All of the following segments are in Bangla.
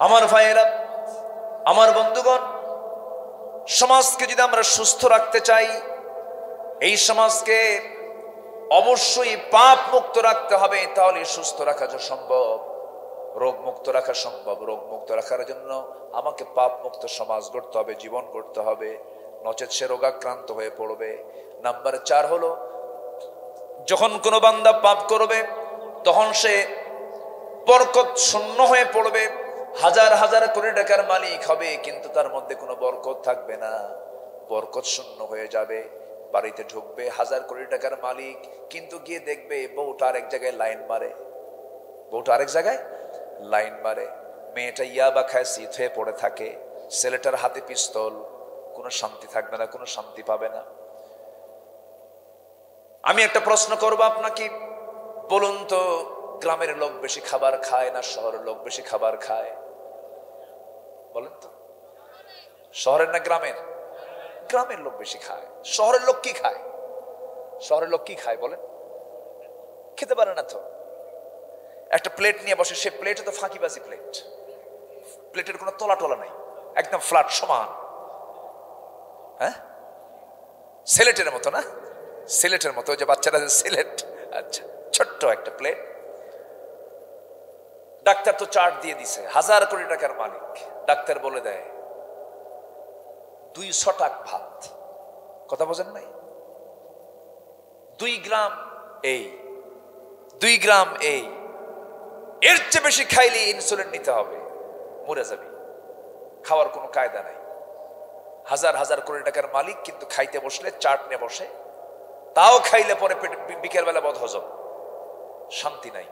আমার ভাইয়েরা, আমার বন্ধুগণ, সমাজকে যদি আমরা সুস্থ রাখতে চাই, এই সমাজকে অবশ্যই পাপ মুক্ত রাখতে হবে, তাহলে সুস্থ রাখা সম্ভব, রোগ মুক্ত রাখা সম্ভব। রোগ মুক্ত রাখার জন্য আমাকে পাপ মুক্ত সমাজ গড়তে হবে, জীবন গড়তে হবে, নচেত সে রোগাক্রান্ত হয়ে পড়বে। নাম্বার 4 হলো, যখন কোনো বান্দা পাপ করবে তখন সে বরকত শূন্য হয়ে পড়বে। হাজার হাজার কোটি টাকার মালিক হবে, কিন্তু তার মধ্যে কোনো বরকত থাকবে না, বরকত শূন্য হয়ে যাবে। বাড়িতে ঢুকবে হাজার কোটি টাকার মালিক, কিন্তু গিয়ে দেখবে বউটা আরেক জায়গায় লাইন মারে, বউটা আরেক জায়গায় লাইন মারে, মেয়েটা ইয়াবা খায় শীত হয়ে পড়ে থাকে, ছেলেটার হাতে পিস্তল, কোনো শান্তি থাকবে না, কোনো শান্তি পাবে না। আমি একটা প্রশ্ন করবো আপনাকে, বলুন তো, গ্রামের লোক বেশি খাবার খায় না শহরের লোক বেশি খাবার খায়? বলেন তো, শহরের না গ্রামের? গ্রামের লোক বেশি খায়। শহরের লোক কি খায়? শহরের লোক কি খায় বলেন? খেতে পারে না তো। একটা প্লেট নিয়ে বসে, সে প্লেটে তো ফাঁকিবাজি প্লেট, প্লেটের কোনো তলা টলা নাই, একদম ফ্ল্যাট সমান। হ্যাঁ, সিলেটের মতো না? সিলেটের মতো, যে বাচ্চারা সিলেট, আচ্ছা, ছোট্ট একটা প্লেট। ডাক্তার তো চার্ট দিয়ে দিছে, হাজার কোটি টাকার মালিক, ডাক্তার বলে দেয় 200 টাকা ভাত। কথা বোঝেন নাই? 2 গ্রাম এই, 2 গ্রাম এই, এর চেয়ে বেশি খাইলে ইনসুলিন নিতে হবে, মরে যাবে। খাওয়ার কোনো কায়দা নাই। হাজার হাজার কোটি টাকার মালিক, কিন্তু খাইতে বসলে চার্ট নিয়ে বসে, তাও খাইলে পরে বিকেল বেলা বদহজম, শান্তি নাই।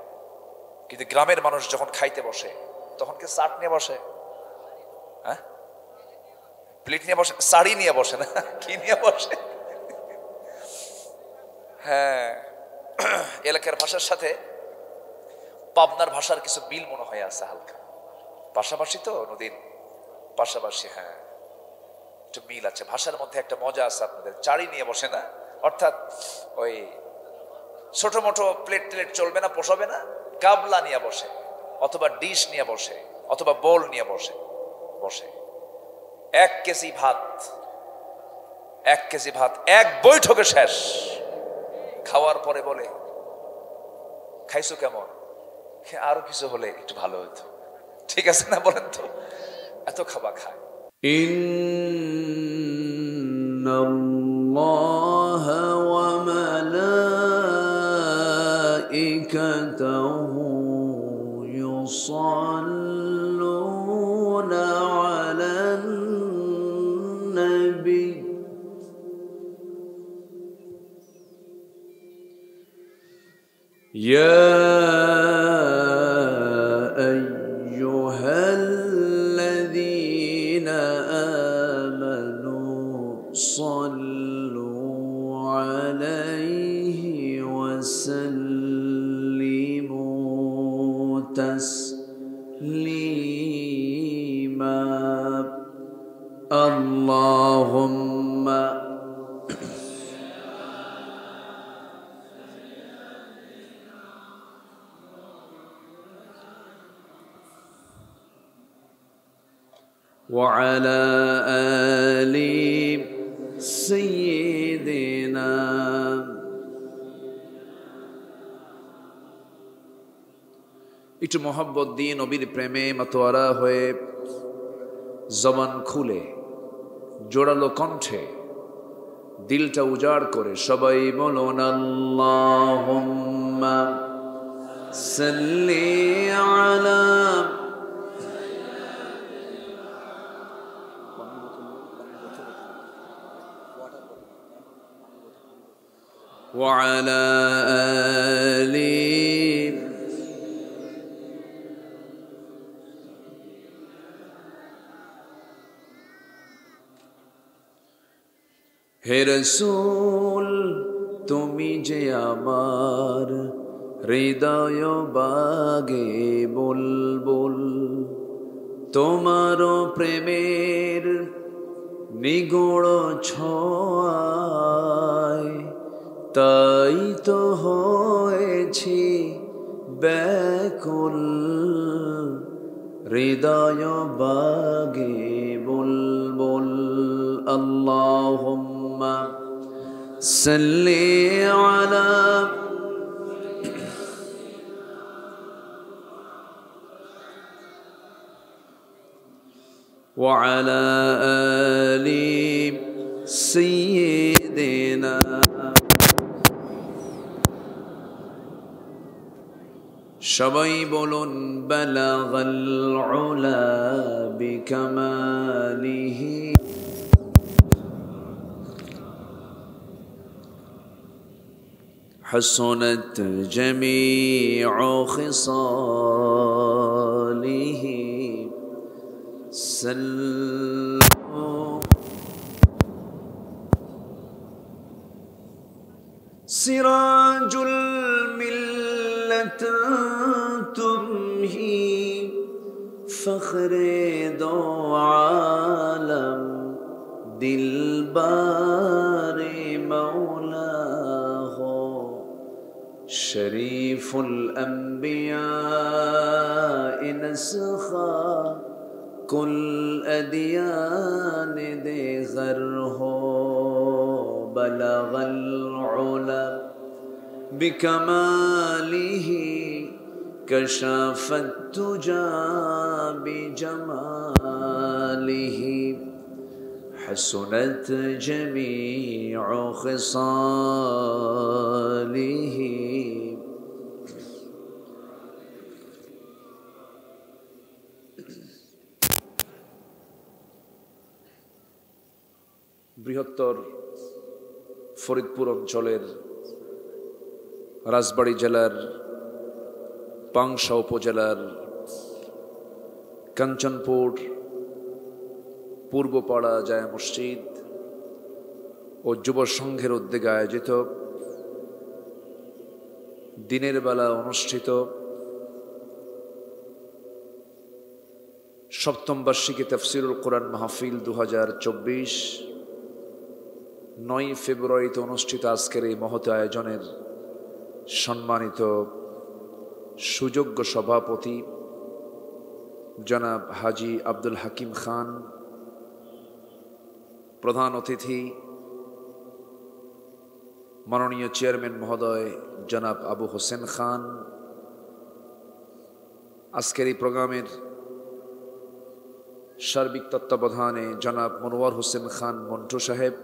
কিন্তু গ্রামের মানুষ যখন খাইতে বসে তখন কি চাট নিয়ে বসে? হ্যাঁ, প্লেট নিয়ে বসে, শাড়ি নিয়ে বসে না, কি নিয়ে বসে? হ্যাঁ, এলাকার ভাষার সাথে পাবনার ভাষার কিছু মিল মনে হয় আছে হালকা, পাশাপাশি তো, নদীর পাশাপাশি। হ্যাঁ, একটু মিল আছে ভাষার মধ্যে, একটা মজা আছে আপনাদের। চাড়ি নিয়ে বসে না, অর্থাৎ ওই ছোট মোটো প্লেট টেলেট চলবে না, পোষাবে না, গাবলা নিয়ে বসে, অথবা ডিশ নিয়ে বসে, অথবা বোল নিয়ে বসে। 1 কেজি ভাত, 1 কেজি ভাত এক বৈঠকে শেষ। খাওয়ার পরে বলে, খাইছো কেমন? আরো কিছু হলে একটু ভালো হতো। ঠিক আছে না, বলেন তো? এত খাবার খায়। ইন্নাল্লাহা ওয়া মালাইকাতাহু ইউসাল্লুনা আলান নবী ইয়া আইয়ুহাল্লাযীনা আমানু সাল্লু আলাইহি ওয়া সাল্লিমু তাসলিমা। আল্লাহুম্মা وعلى آل سيدنا একটু মোহাব্বত দিয়ে নবীর প্রেমে মাতোয়ারা হয়ে জবান খুলে জোড়ালো কণ্ঠে দিলটা উজাড় করে সবাই বলুন আল্লাহুম্মা সাল্লি আলা وعلى آل হে রাসূল তুমি যে আমার হৃদয় বাগে বুলবুল, তোমার প্রেমের নিগূঢ় ছোঁয়ায় তাই তো হয়েছি ব্যাকুল, হৃদয় বাগে বুলবুল আল্লাহুম্মা সাল্লি আলা وعلى آل سيدنا সবাই বলুন বালাগাল উলা বিকামালিহি حسنت جميع خصاله سراج الملة تمهي فخر دو عالم دلبار مولاه شريف الأنبياء نسخا कुल अदियान दे गर हो बलगल उला बिकमालिही कशफत तुजा बिजमालिही हसनत जमीउ खिसालिही বৃহত্তর ফরিদপুর অঞ্চলের রাজবাড়ী জেলার পাংশা উপজেলার কাঞ্চনপুর পূর্বপাড়া জায়া মসজিদ ও যুব সংঘের উদ্যোগে আয়োজিত দিনের বেলা অনুষ্ঠিত সপ্তম বার্ষিকী তাফসিরুল কোরআন মাহফিল 2024 9 ফেব্রুয়ারিতে অনুষ্ঠিত আজকের এই মহৎ আয়োজনের সম্মানিত সুযোগ্য সভাপতি জনাব হাজী আব্দুল হাকিম খান, প্রধান অতিথি মাননীয় চেয়ারম্যান মহোদয় জনাব আবু হোসেন খান, আজকের এই প্রোগ্রামের সার্বিক তত্ত্বাবধানে জনাব মনোয়ার হোসেন খান মন্টু সাহেব,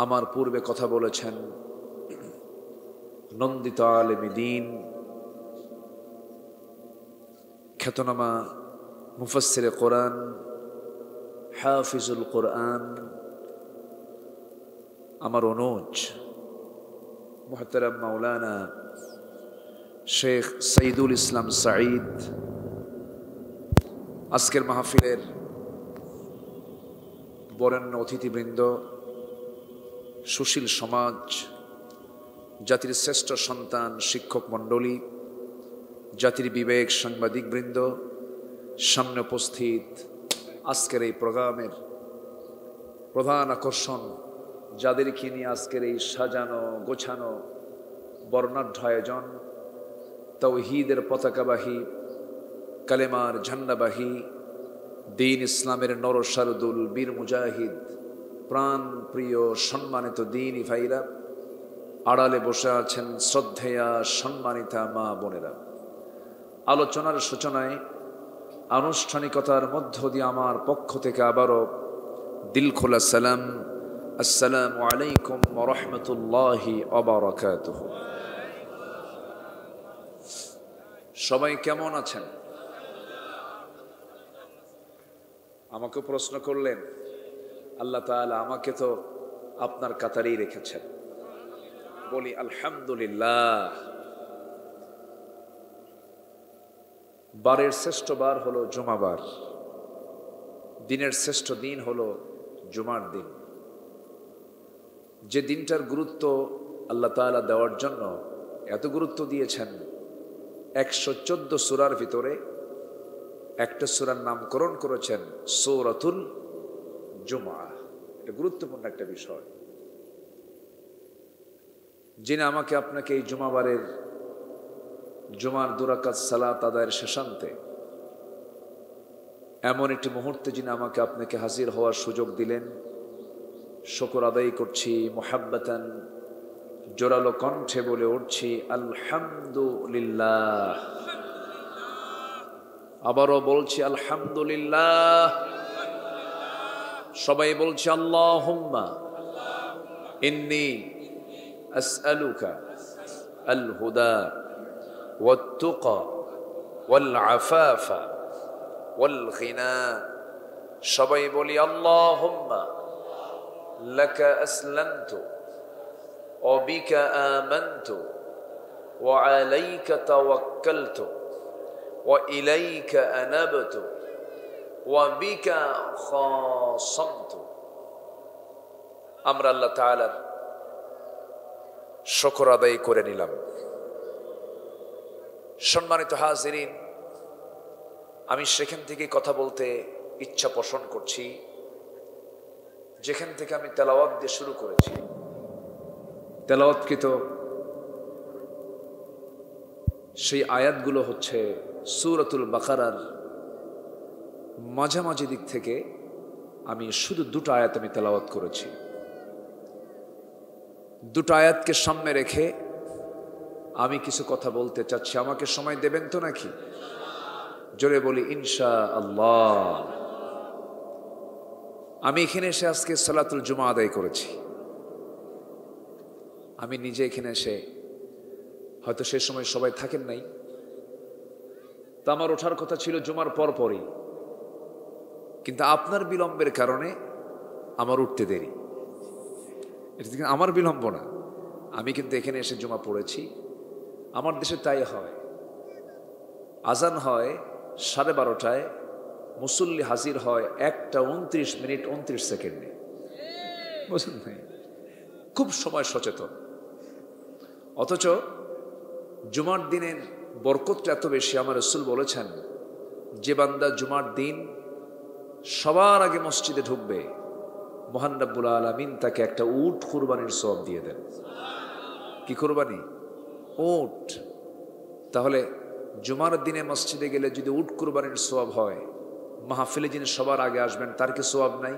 আমার পূর্বে কথা বলেছেন নন্দিত আলেমে দ্বীন, খ্যাতনামা মুফাসসিরে কোরআন, হাফিজুল কোরআন, আমার অনুজ মুহতারাম মাওলানা শেখ সঈদুল ইসলাম সাঈদ, আজকের মাহফিলের বরেণ্য অতিথিবৃন্দ, সুশীল সমাজ, জাতির শ্রেষ্ঠ সন্তান শিক্ষক মণ্ডলী, জাতির বিবেক সাংবাদিকবৃন্দ, সামনে উপস্থিত আজকের এই প্রোগ্রামের প্রধান আকর্ষণ, যাদেরকে নিয়ে আজকের এই সাজানো গোছানো বর্ণাঢ্য আয়োজন, তাওহীদের পতাকাবাহী, কালেমার ঝান্ডাবাহী, দ্বীন ইসলামের নরসারদুল বীর মুজাহিদ, প্রাণ প্রিয় সম্মানিত দ্বীনি ভাইরা, আড়ালে বসে আছেন শ্রদ্ধেয়া সম্মানিতা মা বোনেরা। আলোচনার সূচনায় আনুষ্ঠানিকতার মধ্য দিয়ে আমার পক্ষ থেকে আবারও দিলখোলা সালাম, আসসালামু আলাইকুম ওয়া রাহমাতুল্লাহি ওয়া বারাকাতুহু। সবাই কেমন আছেন? আমাকে প্রশ্ন করলেন, আল্লাহ তাআলা আমাকে তো আপনার কাতারেই রেখেছেন। বলি আলহামদুলিল্লাহ। বারের শ্রেষ্ঠ বার হলো জুমাবার, দিনের শ্রেষ্ঠ দিন হলো জুমার দিন। যে দিনটার গুরুত্ব আল্লাহ তাআলা দেওয়ার জন্য এত গুরুত্ব দিয়েছেন, 114 সূরার ভিতরে একটা সূরার নামকরণ করেছেন সূরাতুল জুমআ। এটা গুরুত্বপূর্ণ একটা বিষয়। যিনি আমাকে আপনাকে এই জুমাবারের জুমার 2 রাকাত সালাত আদায়ের শেষান্তে এমন একটি মুহূর্তে যিনি আমাকে আপনাকে হাজির হওয়ার সুযোগ দিলেন, শুকর আদায় করছি। মুহাব্বাতান জোরালো কণ্ঠে বলে উঠছি আলহামদুলিল্লাহ। আবারও বলছি আলহামদুলিল্লাহ। সবাই বলছি আল্লাহুম্মা ইন্নী আসআলুকা আল হুদা ওয়াত তুকা ওয়াল আফাফা ওয়াল গিনা। সবাই বলি আল্লাহুম্মা লাকা আসলামতু ওয়া বিকা আমানতু ওয়া আলাইকা তাওয়াক্কালতু ওয়া ইলাইকা আনাবতু ওয়া বিকা খাসামতু। আমরা আল্লাহ তাআলার শুকর আদায় করে নিলাম। সম্মানিত হাজিরিন, আমি সেখান থেকে কথা বলতে ইচ্ছা পোষণ করছি যেখান থেকে আমি তেলাওয়াত দিয়ে শুরু করেছি। তেলাওয়াতকৃত সেই আয়াতগুলো হচ্ছে সূরাতুল বাকারার মাঝামাঝি দিক থেকে আমি শুধু দুটো আয়াত আমি তেলাওয়াত করেছি। দুটো আয়াতকে সামনে রেখে আমি কিছু কথা বলতে চাচ্ছি। আমাকে সময় দেবেন তো নাকি? জোরে বলি ইনশাআল্লাহ। আমি এখানে এসে আজকে সালাতুল জুমা আদায় করেছি। আমি নিজে এখানে এসে, হয়তো সে সময় সবাই থাকেন নাই, তা আমার ওঠার কথা ছিল জুমার পরপরই, কিন্তু আপনার বিলম্বের কারণে আমার উঠতে দেরি। এটা কিন্তু আমার বিলম্ব না, আমি কিন্তু এখানে এসে জুমা পড়েছি। আমার দেশে তাই হয়, আজান হয় 12:30টায়, মুসল্লি হাজির হয় 1:29:29 বুঝলেন ভাই? খুব সময় সচেতন। অথচ জুমার দিনের বরকতটা এত বেশি। আমার রাসূল বলেছেন, যে বান্দা জুমার দিন সবার আগে মসজিদে ঢুকবে, মহান রব্বুল আলামিন তাকে একটা উট কুরবানির সওয়াব দিয়ে দেন। কি কুরবানি? উট। তাহলে জুমার দিনে মসজিদে গেলে যদি উট কুরবানির সওয়াব হয়, মাহফিলে যিনি সবার আগে আসবেন তার কি সওয়াব নাই?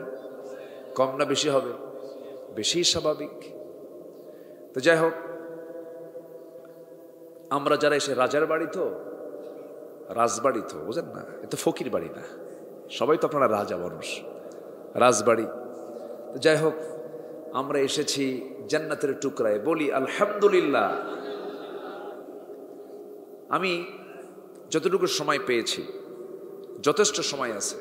কম না বেশি হবে? বেশি স্বাভাবিক। তো যাই হোক, আমরা যারা এসে রাজার বাড়ি, তো রাজবাড়ি, তো বুঝেন না, এ তো ফকির বাড়ি না, সবাই তো আপনারা রাজা মানুষ, রাজবাড়ি। তো যাই হোক, আমরা এসেছি জান্নাতের টুকরায়। বলি আলহামদুলিল্লাহ। আমি যতটুকু সময় পেয়েছি, যথেষ্ট সময় আছে,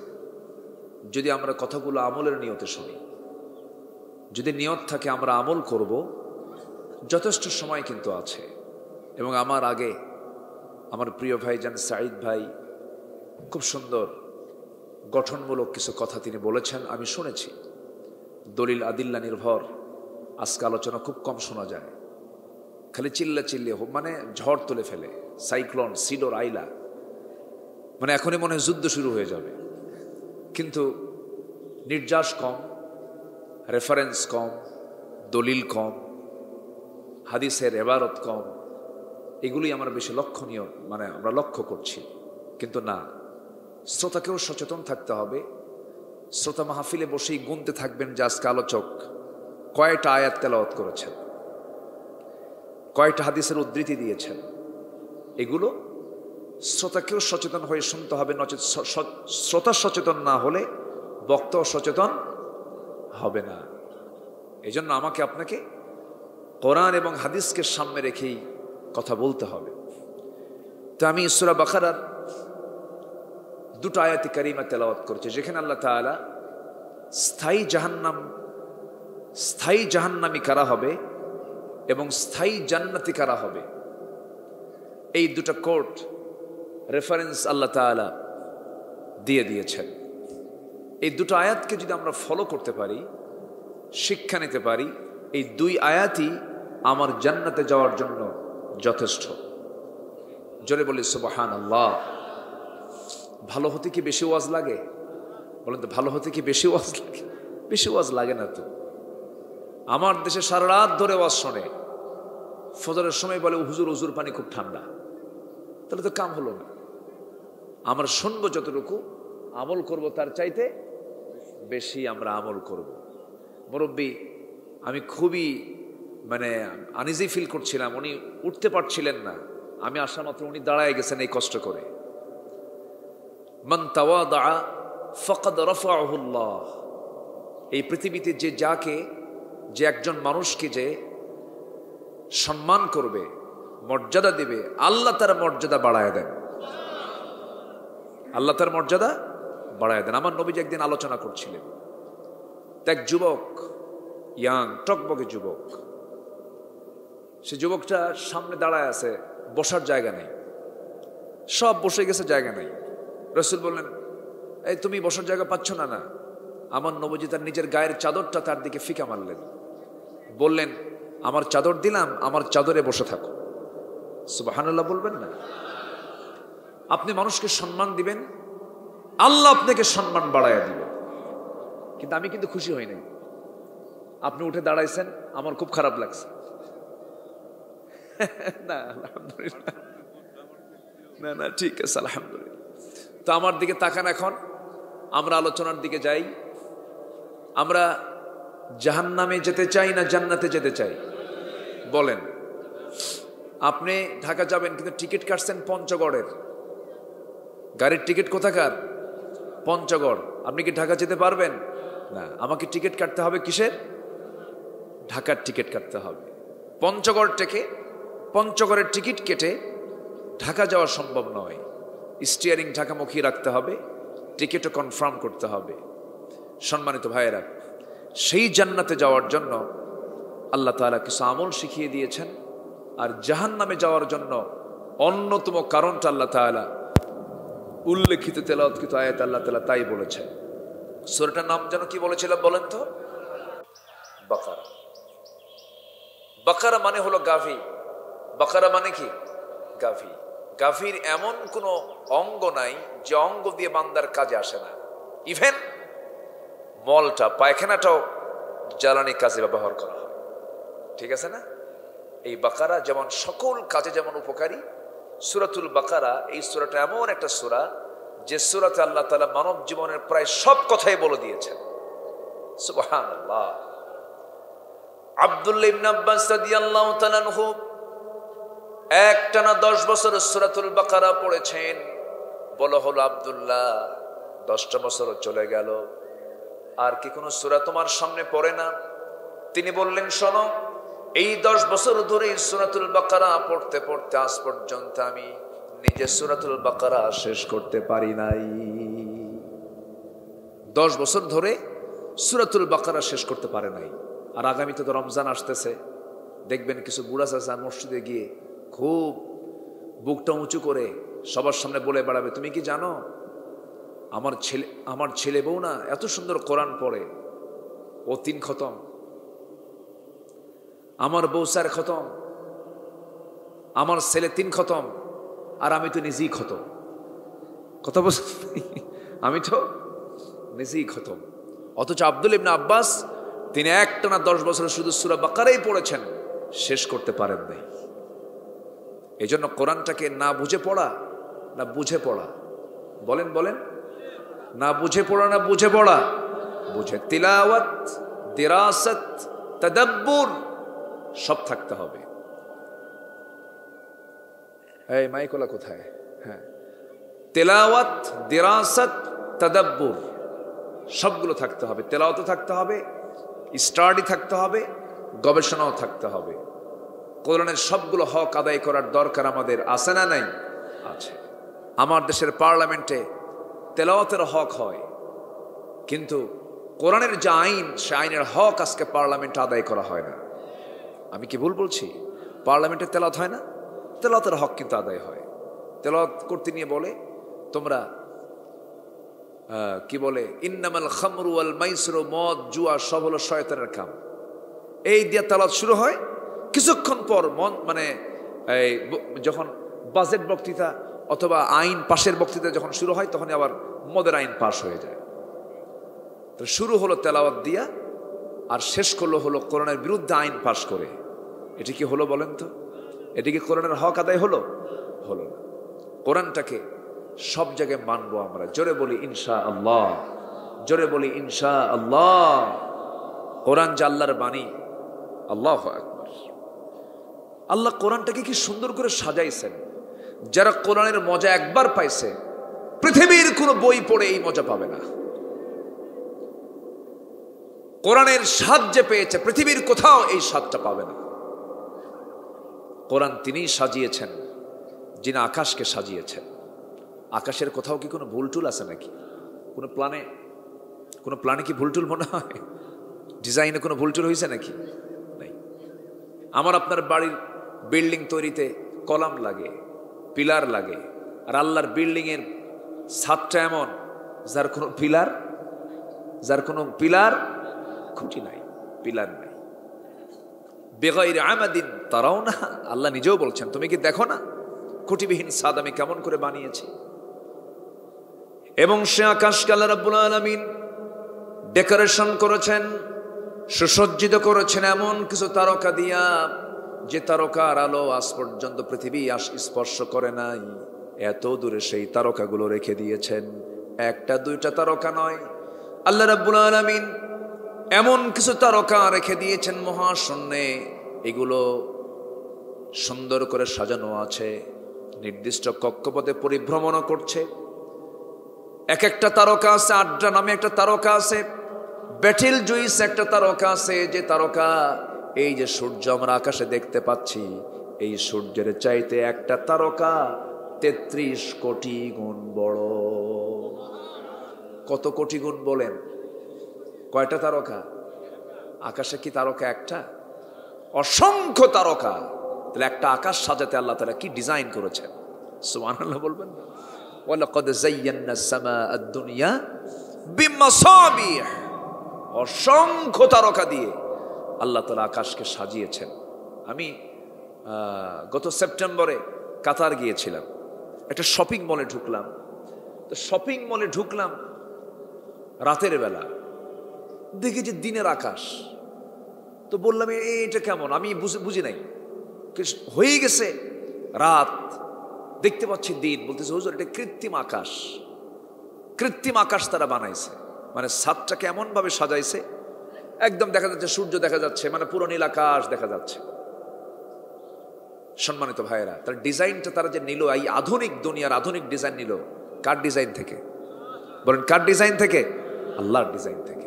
যদি আমরা কথাগুলো আমলের নিয়তে শুনি, যদি নিয়ত থাকে আমরা আমল করব, যথেষ্ট সময় কিন্তু আছে। এবং আমার আগে আমার প্রিয় ভাইজান সাঈদ ভাই খুব সুন্দর গঠনমূলক কিছু কথা তিনি বলেছেন, আমি শুনেছি। দলিল আদিল্লা নির্ভর আজকে আলোচনা খুব কম শোনা যায়, খালি চিল্লা চিল্লে, মানে ঝড় তুলে ফেলে, সাইক্লোন, সিডর, আইলা, মানে এখনই মনে হয় যুদ্ধ শুরু হয়ে যাবে। কিন্তু নির্যাস কম, রেফারেন্স কম, দলিল কম, হাদিসের এবারত কম, এগুলি আমার বেশি লক্ষণীয়, মানে আমরা লক্ষ্য করছি। কিন্তু না, শ্রোতাকেও সচেতন থাকতে হবে। শ্রোতা মাহফিলে বসেই গুনতে থাকবেন যে আজকে আলোচক কয়টা আয়াত তেলাওয়াত করেছেন, কয়টা হাদিসের উদ্ধৃতি দিয়েছেন। এগুলো শ্রোতাকেও সচেতন হয়ে শুনতে হবে, নচেত শ্রোতা সচেতন না হলে বক্তাও সচেতন হবে না। এই জন্য আমাকে আপনাকে কোরআন এবং হাদিসকে সামনে রেখেই কথা বলতে হবে। তো আমি সূরা বাকারার দুটো আয়াতে কারিমা তেলাওয়াত করছি, যেখানে আল্লাহ তাআলা স্থায়ী জাহান্নামী কারা হবে এবং স্থায়ী জান্নাতি কারা হবে, এই দুটো কোর্ট রেফারেন্স আল্লাহ তাআলা দিয়ে দিয়েছেন। এই দুটো আয়াতকে যদি আমরা ফলো করতে পারি, শিক্ষা নিতে পারি, এই দুই আয়াতই আমার জান্নাতে যাওয়ার জন্য যথেষ্ট। জোরে বলি সুবহানাল্লাহ। ভালো হতে কি বেশি ওয়াজ লাগে? বলেন তো, ভালো হতে কি বেশি ওয়াজ লাগে? বেশি ওয়াজ লাগে না তো। আমার দেশে সারা রাত ধরে ওয়াজ শোনে, ফজরের সময় বলে হুজুর উজুর পানি খুব ঠান্ডা, তাহলে তো কাম হলো না। আমরা শুনবো যতটুকু, আমল করব তার চাইতে বেশি আমরা আমল করব। মুরব্বী, আমি খুবই আনইজি ফিল করছিলাম, উনি উঠতে পারছিলেন না। আমি আসা মাত্র উনি দাঁড়ায় গেছেন এই কষ্ট করে। মান তাওয়াদা ফাকাদ রাফাআহু আল্লাহ। এই পৃথিবীতে যে একজন মানুষকে যে সম্মান করবে, মর্যাদা দিবে, আল্লাহ তার মর্যাদা বাড়ায় দেন। আল্লাহ তার মর্যাদা বাড়ায় দেন। আমার নবীজি একদিন আলোচনা করছিলেন, এক যুবক, ইয়াং টকবকে যুবক, সে যুবকটা সামনে দাঁড়ায় আছে, বসার জায়গা নেই, সব বসে গেছে, জায়গা নেই। রাসূল বললেন, এই তুমি বসার জায়গা পাচ্ছ না? না। আমার নবীজি তার নিজের গায়ের চাদরটা তার দিকে ফিকা মারলেন, বললেন, আমার চাদর দিলাম, আমার চাদরে বসে থাকো। সুবহানাল্লাহ বলবেন না? আপনি মানুষকে সম্মান দিবেন, আল্লাহ আপনাকে সম্মান বাড়াইয়া দিবেন। কিন্তু আমি কিন্তু খুশি হই নাই। আপনি উঠে দাঁড়াইছেন, আমার খুব খারাপ লাগছে। না আলহামদুলিল্লাহ, না ঠিক আছে, আলহামদুলিল্লাহ। তো আমার দিকে তাকান। এখন আমরা আলোচনার দিকে যাই। আমরা জাহান্নামে যেতে চাই না জান্নাতে যেতে চাই? বলেন। আপনি ঢাকা যাবেন, কিন্তু টিকিট কাটছেন পঞ্চগড়ের। গাড়ির টিকিট কোথাকার? পঞ্চগড়। আপনি কি ঢাকা যেতে পারবেন? না। আমাকে টিকিট কাটতে হবে কিসের? ঢাকার টিকিট কাটতে হবে। পঞ্চগড় থেকে পঞ্চগড়ের টিকিট কেটে ঢাকা যাওয়া সম্ভব নয়। স্টিয়ারিং ঢাকামুখী রাখতে হবে, টিকিটও কনফার্ম করতে হবে। সম্মানিত ভাইয়েরা, সেই জান্নাতে যাওয়ার জন্য আল্লাহ তাআলা কিছু আমল শিখিয়ে দিয়েছেন। আর জাহান্নামে যাওয়ার জন্য অন্যতম কারণটা আল্লাহ তাআলা উল্লেখিত তেলাওয়াতকৃত আয়াত আল্লাহ তাআলা তাই বলেছেন। সূরাটার নাম যেন কি বলেছিলাম বলেন তো? বাকারা। বাকারা মানে হলো গাভী। বাকারা মানে কি? গাভী। গাভীর এমন কোনো অঙ্গ নাই যে অঙ্গ দিয়ে বান্দার কাজে আসে না। ইভেন মলটা, পায়খানাটাও জ্বালানি কাজে ব্যবহার করা হয়। ঠিক আছে না? এই বাকারা যেমন সকল কাজে যেমন উপকারী, সূরাতুল বাকারা, এই সূরাটা এমন একটা সূরা যে সূরাতে আল্লাহ তাআলা মানব জীবনের প্রায় সব কথাই বলে দিয়েছেন। সুবহানাল্লাহ। আব্দুল্লাহ ইবনে আব্বাস রাদিয়াল্লাহু তাআলা আনহু একটানা 10 বছর সূরাতুল বাকারা পড়েছেন। বলা হলো, আব্দুল্লাহ, 10টা বছর চলে গেল, আর কি কোনো সূরা তোমার সামনে পড়ে না? তিনি বললেন, শোনো, এই 10 বছর ধরে সূরাতুল বাকারা পড়তে পড়তে আজ পর্যন্ত আমি নিজে সূরাতুল বাকারা শেষ করতে পারি নাই। 10 বছর ধরে সূরাতুল বাকারা শেষ করতে পারে নাই। আর আগামীতে তো রমজান আসতেছে, দেখবেন কিছু বুড়া চাচা মসজিদে গিয়ে খুব বুকটা উঁচু করে সবার সামনে বলে বেড়াবে, তুমি কি জানো আমার ছেলে বউ না এত সুন্দর কোরআন পড়ে, ও 3 খতম, আমার বউ 4 খতম, আমার ছেলে 3 খতম, আর আমি তো নিজেই খতম। কথা বলছি, আমি তো নিজেই খতম। অথচ আব্দুল্লাহ ইবনে আব্বাস তিনি একটানা 10 বছর শুধু সূরা বাকারাই পড়েছেন, শেষ করতে পারেন নাই। এই জন্য কোরআনটাকে না বুঝে পড়া না বুঝে পড়া, বলেন বলেন, না বুঝে পড়া না বুঝে পড়া? বুঝে। তিলাওয়াত, দিরাসাত, তাদাব্বুর সব থাকতে হবে। এই মাইকলা কোথায়? হ্যাঁ, তেলাওয়াত, দিরাসাত, তাদাব্বুর সবগুলো থাকতে হবে। তেলাওয়াতও থাকতে হবে, স্টাডি থাকতে হবে, গবেষণাও থাকতে হবে। কোরআনের সবগুলো হক আদায় করার দরকার আমাদের আছে না নাই? আছে। আমার দেশের পার্লামেন্টে তেলাওয়াতের হক হয়, কিন্তু কোরআনের যে আইন, সে আইনের হক আজকে পার্লামেন্টে আদায় করা হয় না। আমি কি ভুল বলছি? পার্লামেন্টে তেলাওয়াত হয় না? তেলাওয়াতের হক কিন্তু আদায় হয়। তেলাওয়াত করতে নিয়ে বলে, তোমরা কি বলে, ইন্নামাল খামরু ওয়াল মাইসিরু, মদ জুয়া সব হলো শয়তানের কাম। এই দিয়ে তেলাওয়াত শুরু হয়। কিছুক্ষণ পর এই যখন বাজেট বক্তৃতা অথবা আইন পাশের বক্তৃতা যখন শুরু হয়, তখন আবার মদের আইন পাশ হয়ে যায়। তো শুরু হলো তেলাওয়াত দিয়া, আর শেষ করলো হলো কোরআনের বিরুদ্ধে আইন পাশ করে। এটি কি হলো বলেন তো? এটি কি কোরআনের হক আদায় হলো? হলো না। কোরআনটাকে সব জায়গায় মানবো আমরা। জোরে বলি ইনশাআল্লাহ, জোরে বলি ইনশাআল্লাহ। কোরআন যে আল্লাহর বাণী, আল্লাহু আকবার। আল্লাহ কোরআনটাকে কি সুন্দর করে সাজাইছেন। যারা কোরআনের মজা একবার পাইছে, পৃথিবীর কোনো বই পড়ে এই মজা পাবে না। কোরআনের স্বাদ যে পেয়েছে, পৃথিবীর কোথাও এই স্বাদটা পাবে না। কোরআন তিনিই সাজিয়েছেন, যিনি আকাশকে সাজিয়েছেন। আকাশের কোথাও কি কোনো ভুলটুল আছে নাকি? কোনো প্ল্যানে কি ভুলটুল মনে হয়? ডিজাইনে কোনো ভুলটুল হয়েছে নাকি? নাই। আমার আপনার বাড়ির বিল্ডিং তৈরিতে কলাম লাগে, পিলার লাগে, আর আল্লাহর বিল্ডিং এর ছাদটা এমন যার কোনো পিলার খুঁটি নাই, পিলার নাই। বেগাইরে আমাদিন তারাও না, আল্লাহ নিজেও বলছেন, তুমি কি দেখো না খুঁটিবিহীন ছাদ আমি কেমন করে বানিয়েছি। এবং সে আকাশকে আল্লাহ রাব্বুল আলামিন ডেকোরেশন করেছেন, সুসজ্জিত করেছেন এমন কিছু তারকা দিয়া, যে তারকার আলো আজ পর্যন্ত পৃথিবী স্পর্শ করে নাই। এত দূরে সেই তারকাগুলো রেখে দিয়েছেন, একটা দুইটা তারকা নয়। আল্লাহ রাব্বুল আলামিন এমন কিছু তারকা রেখে দিয়েছেন মহাশূন্যে, এগুলো সুন্দর করে সাজানো আছে, নির্দিষ্ট কক্ষপথে পরিভ্রমণ করছে। এক একটা তারকা আছে, আড্ডা নামে একটা তারকা আছে, বেটেল জুইস একটা তারকা আছে, যে তারকা এই যে সূর্য আমরা আকাশে দেখতে পাচ্ছি, এই সূর্যের চাইতে একটা তারকা 33 কোটি গুণ বড়। কত কোটি গুণ বলেন? কয়টা তারকা? আকাশে কি তারকা একটা? অসংখ্য তারকা। তাহলে একটা আকাশ সাজাতে আল্লাহ তাআলা কি ডিজাইন করেছেন, সুবহানাল্লাহ বলবেন। ওয়ালাকাদ যায়্যানা সামাআ আদ-দুনিয়া বিমাসাবিহ, অসংখ্য তারকা দিয়ে আল্লাহ তাআলা আকাশকে সাজিয়েছেন। আমি গত সেপ্টেম্বরে কাতার গিয়েছিলাম, একটা শপিং মলে ঢুকলাম। তো শপিং মলে ঢুকলাম রাতের বেলা, দেখি যে দিনের আকাশ। তো বললাম এটা কেমন, আমি বুঝি নাই। হয়ে গেছে রাত, দেখতে পাচ্ছি দিন। বলতেছে হুজুর এটা কৃত্রিম আকাশ, কৃত্রিম আকাশ তারা বানাইছে। মানে ছাদটাকে এমন ভাবে সাজাইছে, একদম দেখা যাচ্ছে সূর্য দেখা যাচ্ছে, মানে পুরো নীল আকাশ দেখা যাচ্ছে। সম্মানিত ভাইয়েরা, তার ডিজাইনটা তারা যে নিল, এই আধুনিক দুনিয়ার আধুনিক ডিজাইন নিল কার ডিজাইন থেকে? বলেন কার ডিজাইন থেকে? আল্লাহর ডিজাইন থেকে।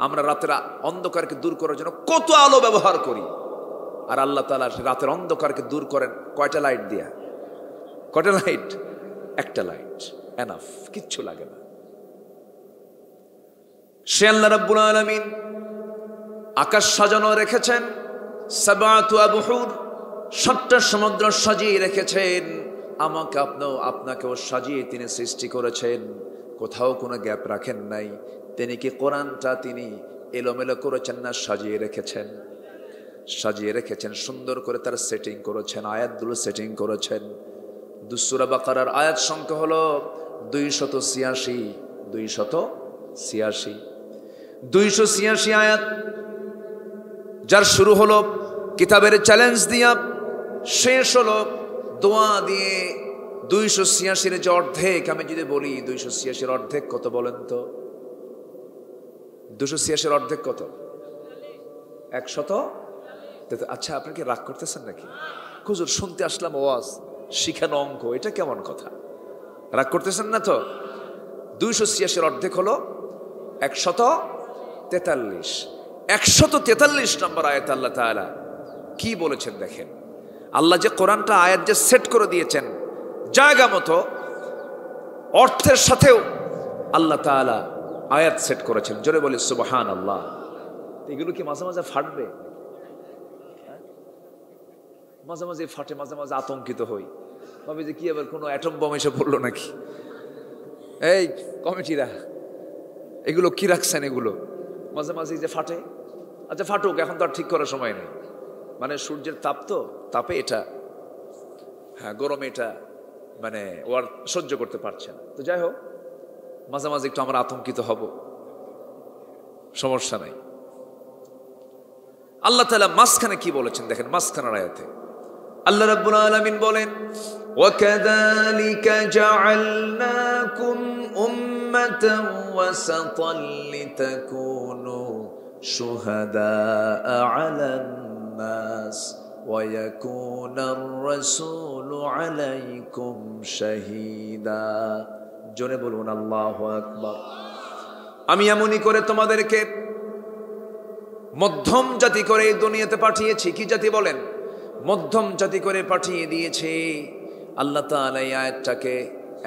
আমরা রাতের অন্ধকারকে দূর করার জন্য কত আলো ব্যবহার করি, আর আল্লাহ তাআলা রাতের অন্ধকারকে দূর করেন কয়টা লাইট দিয়া? কয়টা লাইট? একটা লাইট, এনাফ, কিচ্ছু লাগে না। সে আল্লাহ রাব্বুল আলামিন আকাশ সাজানো রেখেছেন, সাবআতু আবহুর, 7টা সমুদ্র সাজিয়ে রেখেছেন। আমাকে আপনাকেও সাজিয়ে তিনি সৃষ্টি করেছেন, কোথাও কোনো গ্যাপ রাখেন নাই। তিনি কি কোরআনটা তিনি এলোমেলো করেছেন না সাজিয়ে রেখেছেন? সাজিয়ে রেখেছেন, সুন্দর করে তার সেটিং করেছেন, আয়াতগুলো সেটিং করেছেন। সূরা বাকারার আয়াত সংখ্যা হলো 286। 286 আয়াত, যার শুরু হলো কিতাবের চ্যালেঞ্জ দিয়া, শেষ হলো দোয়া দিয়ে। 286 যে অর্ধেক, আমি যদি বলি 286 অর্ধেক কত বলেন তো? 286 অর্ধেক কত? 100। আচ্ছা, আপনি কি রাগ করতেছেন নাকি? হুজুর শুনতে আসলাম ওয়াজ, শিখানো অঙ্ক, এটা কেমন কথা? রাগ করতেছেন না তো? 286 অর্ধেক হলো 143। 143 নম্বর আয়াত আল্লাহ তাআলা কি বলেছেন দেখেন। আল্লাহ যে কোরআনটা আয়াত যে সেট করে দিয়েছেন জায়গা মতো, অর্থের সাথেও আল্লাহ তাআলা আয়াত সেট করেছেন। জোরে বলি সুবহানাল্লাহ। এগুলো কি মাঝে মাঝে ফাটবে? মাঝে মাঝে ফাটে, মাঝে মাঝে আতঙ্কিত হই, ভাবি যে কি আবার কোনো অ্যাটম বম এসে পড়লো নাকি। এই কমিটিরা এগুলো কি রাখছেন? এগুলো মাঝে মাঝে যে ফাটে। আচ্ছা ফাটুক, এখন তো আর ঠিক করার সময় নেই। মানে সূর্যের তাপ, তো তাপে এটা, হ্যাঁ গরমে এটা মানে ও আর সহ্য করতে পারছে না। তো যাই হোক, মাঝে মাঝে একটু আমরা আতঙ্কিত হব, সমস্যা নাই। আল্লাহ তাআলা মাঝখানে কি বলেছেন দেখেন, মাঝখানের আয়াতে আল্লাহ রাব্বুল আলামিন বলেন, وَكَذَلِكَ جَعَلْنَاكُمْ أُمَّةً وَسَطًا لِتَكُونُوا شُهَدَاءَ عَلَى النَّاسِ وَيَكُونَ الرَّسُولُ عَلَيْكُمْ شَهِيدًا। জোরে বলুন আল্লাহু আকবার। আমি এমনই করে তোমাদেরকে মধ্যম জাতি করে এই দুনিয়াতে পাঠিয়েছি। কি জাতি বলেন? মধ্যম জাতি করে পাঠিয়ে দিয়েছে। আল্লাহ তাআলা এই আয়াতটাকে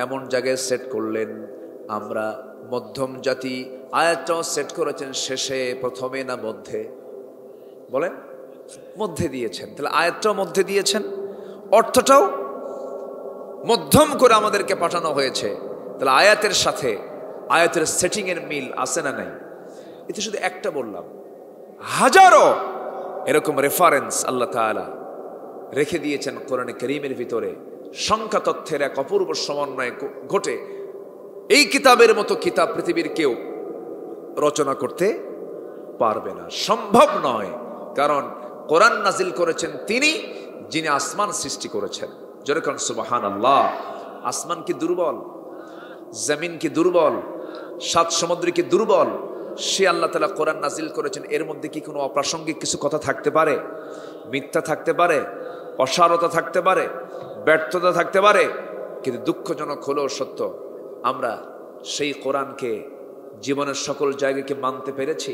এমন জায়গায় সেট করলেন, আমরা মধ্যম জাতি। আয়াতটাও সেট করেছেন শেষে, প্রথমে না মধ্যে? বলেন, মধ্যে দিয়েছেন। তাহলে আয়াতটাও মধ্যে দিয়েছেন, অর্থটাও মধ্যম করে আমাদেরকে পাঠানো হয়েছে। তাহলে আয়াতের সাথে আয়াতের সেটিং এর মিল আছে না নাই? এটা শুধু একটা বললাম, হাজারো এরকম রেফারেন্স আল্লাহ তাআলা রেখে দিয়েছেন কোরআনে কারীমের ভিতরে। সংখ্যা তথ্যের এক অপূর্ব সমন্বয় ঘটে। এই কিতাবের মতো কিতাব পৃথিবীর কেউ রচনা করতে পারবে না, সম্ভব নয়। কারণ কোরআন নাজিল করেছেন তিনি, যিনি আসমান সৃষ্টি করেছেন। যেরকম সুবহানাল্লাহ। আসমান কি দুর্বল? জমিন কি দুর্বল? সাত সমুদ্র কি দুর্বল? সে আল্লাহ তাআলা কোরআন নাজিল করেছেন। এর মধ্যে কি কোনো অপ্রাসঙ্গিক কিছু কথা থাকতে পারে? মিথ্যা থাকতে পারে, অসারতা থাকতে পারে, ব্যর্থতা থাকতে পারে। কিন্তু দুঃখজনক হলেও সত্য, আমরা সেই কোরআনকে জীবনের সকল জায়গাকে মানতে পেরেছি,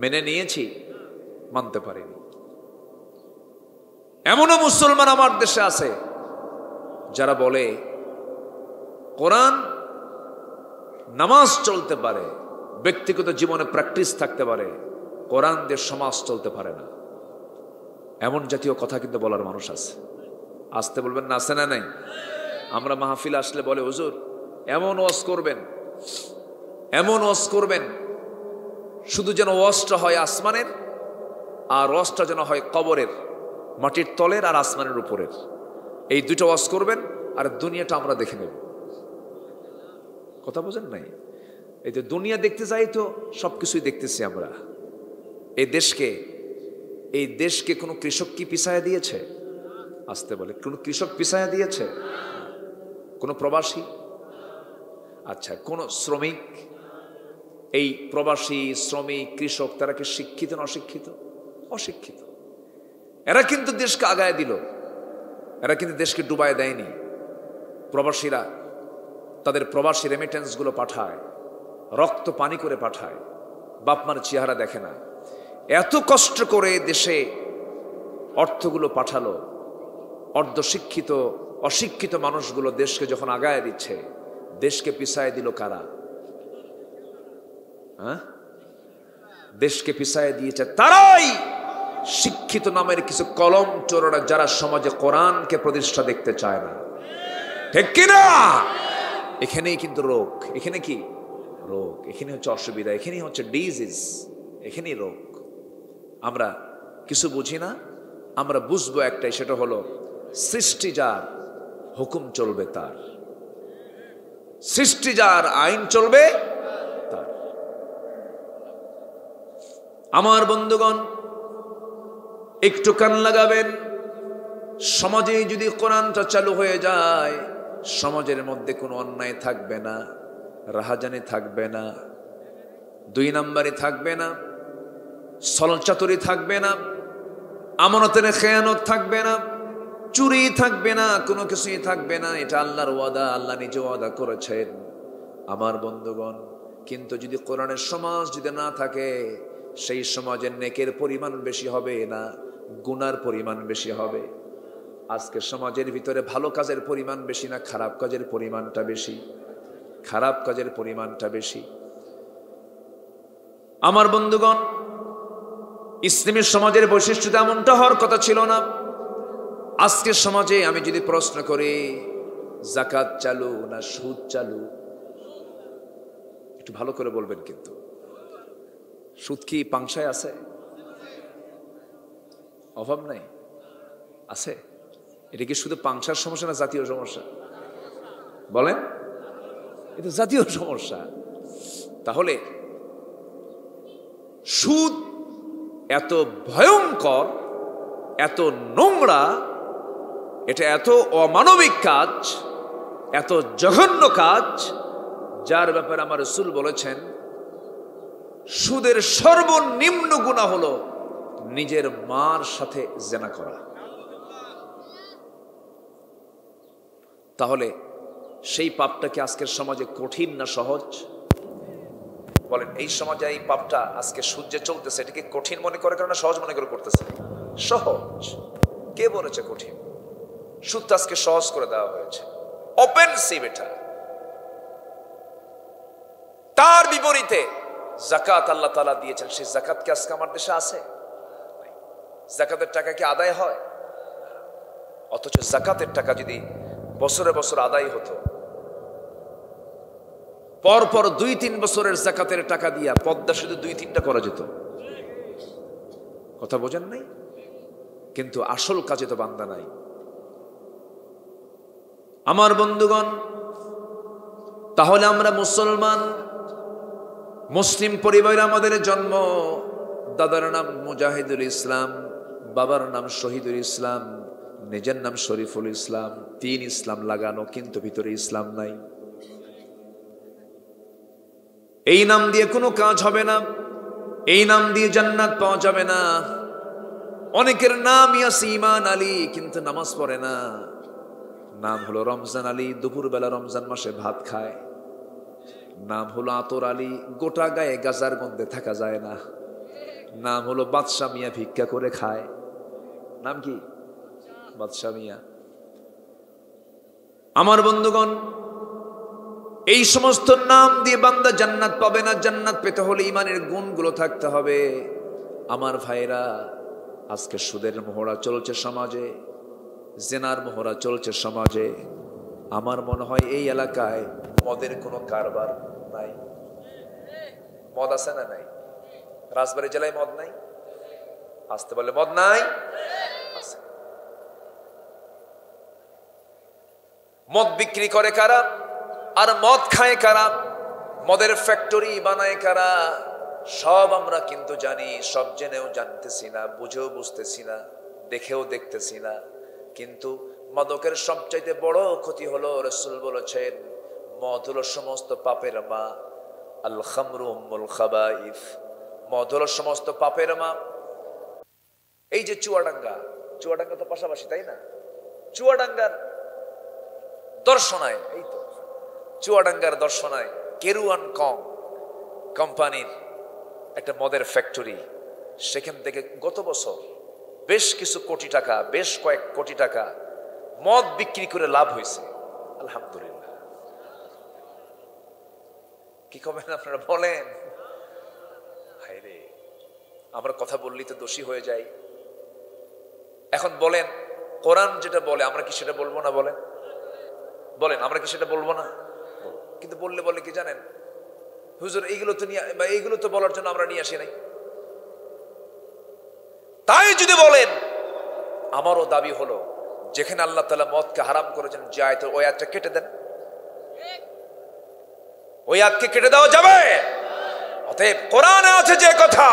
মেনে নিয়েছি? মানতে পারিনি। এমনও মুসলমান আমার দেশে আছে যারা বলে কোরআন নামাজ চলতে পারে, ব্যক্তিগত জীবনে প্র্যাকটিস থাকতে পারে, কোরআন দিয়ে সমাজ চলতে পারে না। এমন জাতীয় কথা কিন্তু বলার মানুষ আছে। আসতে বলবেন না, আছে না নাই? আমরা মাহফিল আসলে বলে, হুজুর এমন ওয়াজ করবেন, এমন ওয়াজ করবেন, শুধু যেন ওয়াজটা হয় আসমানের, আর ওয়াজটা যেন হয় কবরের, মাটির তলের আর আসমানের উপরের। এই দুটো ওয়াজ করবেন, আর দুনিয়াটা আমরা দেখে নেব। কথা বোঝেন নাই? এই যে দুনিয়া দেখতে যাই তো সবকিছুই দেখতেছি আমরা। এই দেশকে কোনো কৃষক কি পিছায়া দিয়েছে? আসতে বলে, কোনো কৃষক পিছায়া দিয়েছে? কোনো প্রবাসী? আচ্ছা, কোন শ্রমিক? এই প্রবাসী, শ্রমিক, কৃষক, তারা কি শিক্ষিত না অশিক্ষিত? অশিক্ষিত। এরা কিন্তু দেশকে আগায় দিল, এরা কিন্তু দেশকে ডুবায় দেয়নি। প্রবাসীরা তাদের প্রবাসী রেমিটেন্স গুলো পাঠায়, রক্ত পানি করে পাঠায়, বাপমার চেহারা দেখে না। এত কষ্ট করে দেশে অর্থগুলো পাঠালো, অর্ধশিক্ষিত অশিক্ষিত মানুষগুলো দেশকে যখন আগায় দিচ্ছে, দেশকে পিছায় দিল কারা? দেশকে পিছায় দিয়েছে তারাই, শিক্ষিত নামের কিছু কলম চোররা, যারা সমাজে কোরআনকে প্রতিষ্ঠা দেখতে চায় না। ঠিক কিনা? এখানেই কিন্তু রোগ। এখানে কি রোগ? এখানে হচ্ছে অসুবিধা, এখানেই হচ্ছে ডিজিজ, এখানেই রোগ। আমরা কিছু বুঝি না। আমরা বুঝবো একটাই, সেটা হলো সৃষ্টি যার, হুকুম চলবে তার। সৃষ্টি যার, আইন চলবে তার। আমার বন্ধুগণ, একটু কান লাগাবেন। সমাজে যদি কোরআনটা চালু হয়ে যায়, সমাজের মধ্যে কোনো অন্যায় থাকবে না, রাহাজানি থাকবে না, দুই নাম্বারি থাকবে না, ছলচাতুরি থাকবে না, আমানতের খেয়ানত থাকবে না, চুরি থাকবে না, কোনো কিছুই থাকবে না। এটা আল্লাহর ওয়াদা, আল্লাহ নিজে ওয়াদা করেছেন। আমার বন্ধুগণ, কিন্তু যদি কোরআনের সমাজ যদি না থাকে, সেই সমাজের নেকের পরিমাণ বেশি হবে না, গুনার পরিমাণ বেশি হবে। আজকে সমাজের ভিতরে ভালো কাজের পরিমাণ বেশি না খারাপ কাজের পরিমাণটা বেশি? খারাপ কাজের পরিমাণটা বেশি। আমার বন্ধুগণ, ইসলামী সমাজের বৈশিষ্ট্য এমনটা হওয়ার কথা ছিল না। আজকের সমাজে আমি যদি প্রশ্ন করি, যাকাত চালু না সুদ চালু? একটু ভালো করে বলবেন কিন্তু। সুদ কি পাংশায় আছে? অভাব নাই? আছে? এটা কি শুধু পাংশার সমস্যা না জাতীয় সমস্যা? বলেন, এটা জাতীয় সমস্যা। তাহলে সুদ এত ভয়ঙ্কর, এত নোংরা, এটা এত অমানবিক কাজ, এত জঘন্য কাজ, যার ব্যাপারে আমার রাসূল বলেছেন সুদের সর্বনিম্ন গুনাহ হলো নিজের মার সাথে জিনা করা। তাহলে সেই পাপটা কি আজকের সমাজে কঠিন না সহজ? বলেন, এই সমাজে এই পাপটা আজকে সূর্যে চলতেছে, এটাকে কঠিন মনে করে কারণ সহজ মনে করে করতেছে? সহজ। কে বলেছে কঠিন? সুদ আজকে সহজ করে দেওয়া হয়েছে, অফেন্সিভ এটা। তার বিপরীতে যাকাত আল্লাহ তাআলা দিয়েছেন, সেই যাকাত কি আজকে আমার দেশে আছে? যাকাতের টাকা কি আদায় হয়? অথচ যাকাতের টাকা যদি বছরে বছর আদায় হতো, পরপর 2-3 বছরের যাকাতের টাকা দিয়া পদ্মা শুধু 2-3টা করা যেত। কথা বোঝেন নাই? কিন্তু আসল কাজে তো বান্দা নাই। আমার বন্ধুগণ, তাহলে আমরা মুসলমান, মুসলিম পরিবারে আমাদের জন্ম, দাদার নাম মুজাহিদুল ইসলাম, বাবার নাম শহীদুল ইসলাম, নিজের নাম শরীফুল ইসলাম, 3 ইসলাম লাগানো, কিন্তু ভিতরে ইসলাম নাই। এই নাম দিয়ে কোনো কাজ হবে না, এই নাম দিয়ে জান্নাত পাওয়া যাবে না। অনেকের নাম ইয়াসিমান আলী, কিন্তু নামাজ পড়ে না। নাম হলো রমজান আলী, দুপুরবেলা রমজান মাসে ভাত খায়। নাম হলো আতর আলী, গোটা গায়ে গাজার গন্ধে থাকা যায় না। নাম হলো বাদশা মিয়া, ভিক্ষা করে খায়। নাম কি? বাদশা মিয়া। আমার বন্ধুগণ, এই সমস্ত নাম দিয়ে বান্দা জান্নাত পাবে না। জান্নাত পেতে হলে ইমানের গুণগুলো থাকতে হবে। আমার ভাইরা, আজকে সুদের মোহরা চলছে সমাজে, জেনার মোহরা চলছে সমাজে। আমার মনে হয় এই এলাকায় মদের কোনো কারবার নাই। মদ আছে না নাই? রাজবাড়ী জেলায় মদ নাই? আসতে বলে মদ নাই? আছে। মদ বিক্রি করে কারা আর মদ খায় কারা, মদের ফ্যাক্টরি বানায় কারা, সব আমরা কিন্তু জানি। সব জেনেও জানতেছি না, বুঝেও বুঝতেছি না, দেখেও দেখতেছি না। কিন্তু মাদকের সবচাইতে বড় ক্ষতি হলো, রাসূল বলেছেন মদ হলো সমস্ত পাপের মা। আল খামরু উম্মুল খাবাইস, মদ হলো সমস্ত পাপের মা। এই যে চুয়াডাঙ্গা, চুয়াডাঙ্গা তো পাশাপাশি, তাই না? চুয়াডাঙ্গার দর্শনায়, এই তো চুয়াডাঙ্গার দর্শনায় কেরুয়ান কোম্পানির একটা মদের ফ্যাক্টরি, সেখান থেকে গত বছর বেশ কিছু কোটি টাকা, বেশ কয়েক কোটি টাকা মদ বিক্রি করে লাভ হয়েছে। আলহামদুলিল্লাহ। কি করবেন আপনারা বলেন? হায়রে, আমরা কথা বললেই তো দোষী হয়ে যাই। এখন বলেন, কোরআন যেটা বলে আমরা কি সেটা বলবো না? বলেন, বলেন আমরা কি সেটা বলবো না? কিন্তু বললে বলে কি জানেন, হুজুর এইগুলো তো নিয়ে, বা এইগুলো তো বলার জন্য আমরা নিয়ে আসি নাই। তাই যদি বলেন, আমারও দাবি হলো যেখানে আল্লাহ তাআলা মদকে হারাম করেছেন, যে আয়াতে, ওই আয়াতটা কেটে দেন। ওই আয়াতকে কেটে দেওয়া যাবে? অতএব কোরআনে আছে যে কথা,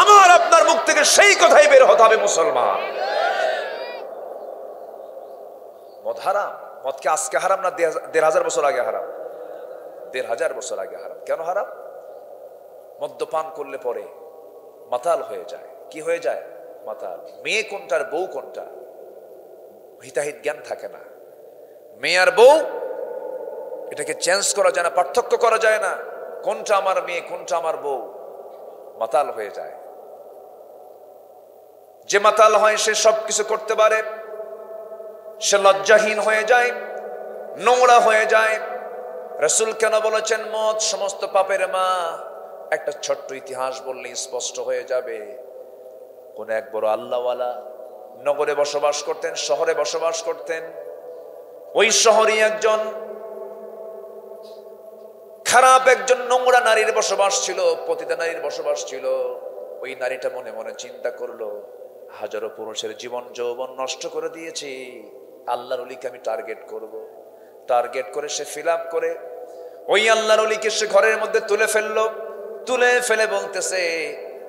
আমার আপনার মুখ থেকে সেই কথাই বের হতে হবে। মুসলমান, মদ হারাম। মদকে আজকে হারাম না ১,৫০০ বছর আগে হারাম? ১,৫০০ বছর আগে হারাম। কেন হারাম? মদ্যপান করলে পরে মাতাল হয়ে যায়। কি হয়ে যায়? মাতাল। মেয়ে কোনটার বউ কোনটা হিতাহিত জ্ঞান থাকে না। মেয়ে আর বউ এটাকে চেঞ্জ করা যায় না, পার্থক্য করা যায় না, কোনটা আমার মেয়ে কোনটা আমার বউ। মাতাল হয়ে যায়। যে মাতাল হয় সে সবকিছু করতে পারে, সে লজ্জাহীন হয়ে যায়, নোংরা হয়ে যায়। রাসূল কেন বলেছেন মদ সমস্ত পাপের মা? একটা ছোট্ট ইতিহাস বললে স্পষ্ট হয়ে যাবে। কোন এক বড় আল্লাহওয়ালা নগরে বসবাস করতেন, শহরে বসবাস করতেন। ওই শহরে একজন খারাপ, একজন নোংরা নারীর বসবাস ছিল, পতিতা নারীর বসবাস ছিল। ওই নারীটা মনে মনে চিন্তা করলো, হাজারো পুরুষের জীবন যৌবন নষ্ট করে দিয়েছি, আল্লাহর ওলিকে আমি টার্গেট করব। টার্গেট করে সে ফিল আপ করে ওই আল্লাহর ওলিকে সে ঘরের মধ্যে তুলে ফেললো। তুলে ফেলে বলতেছে,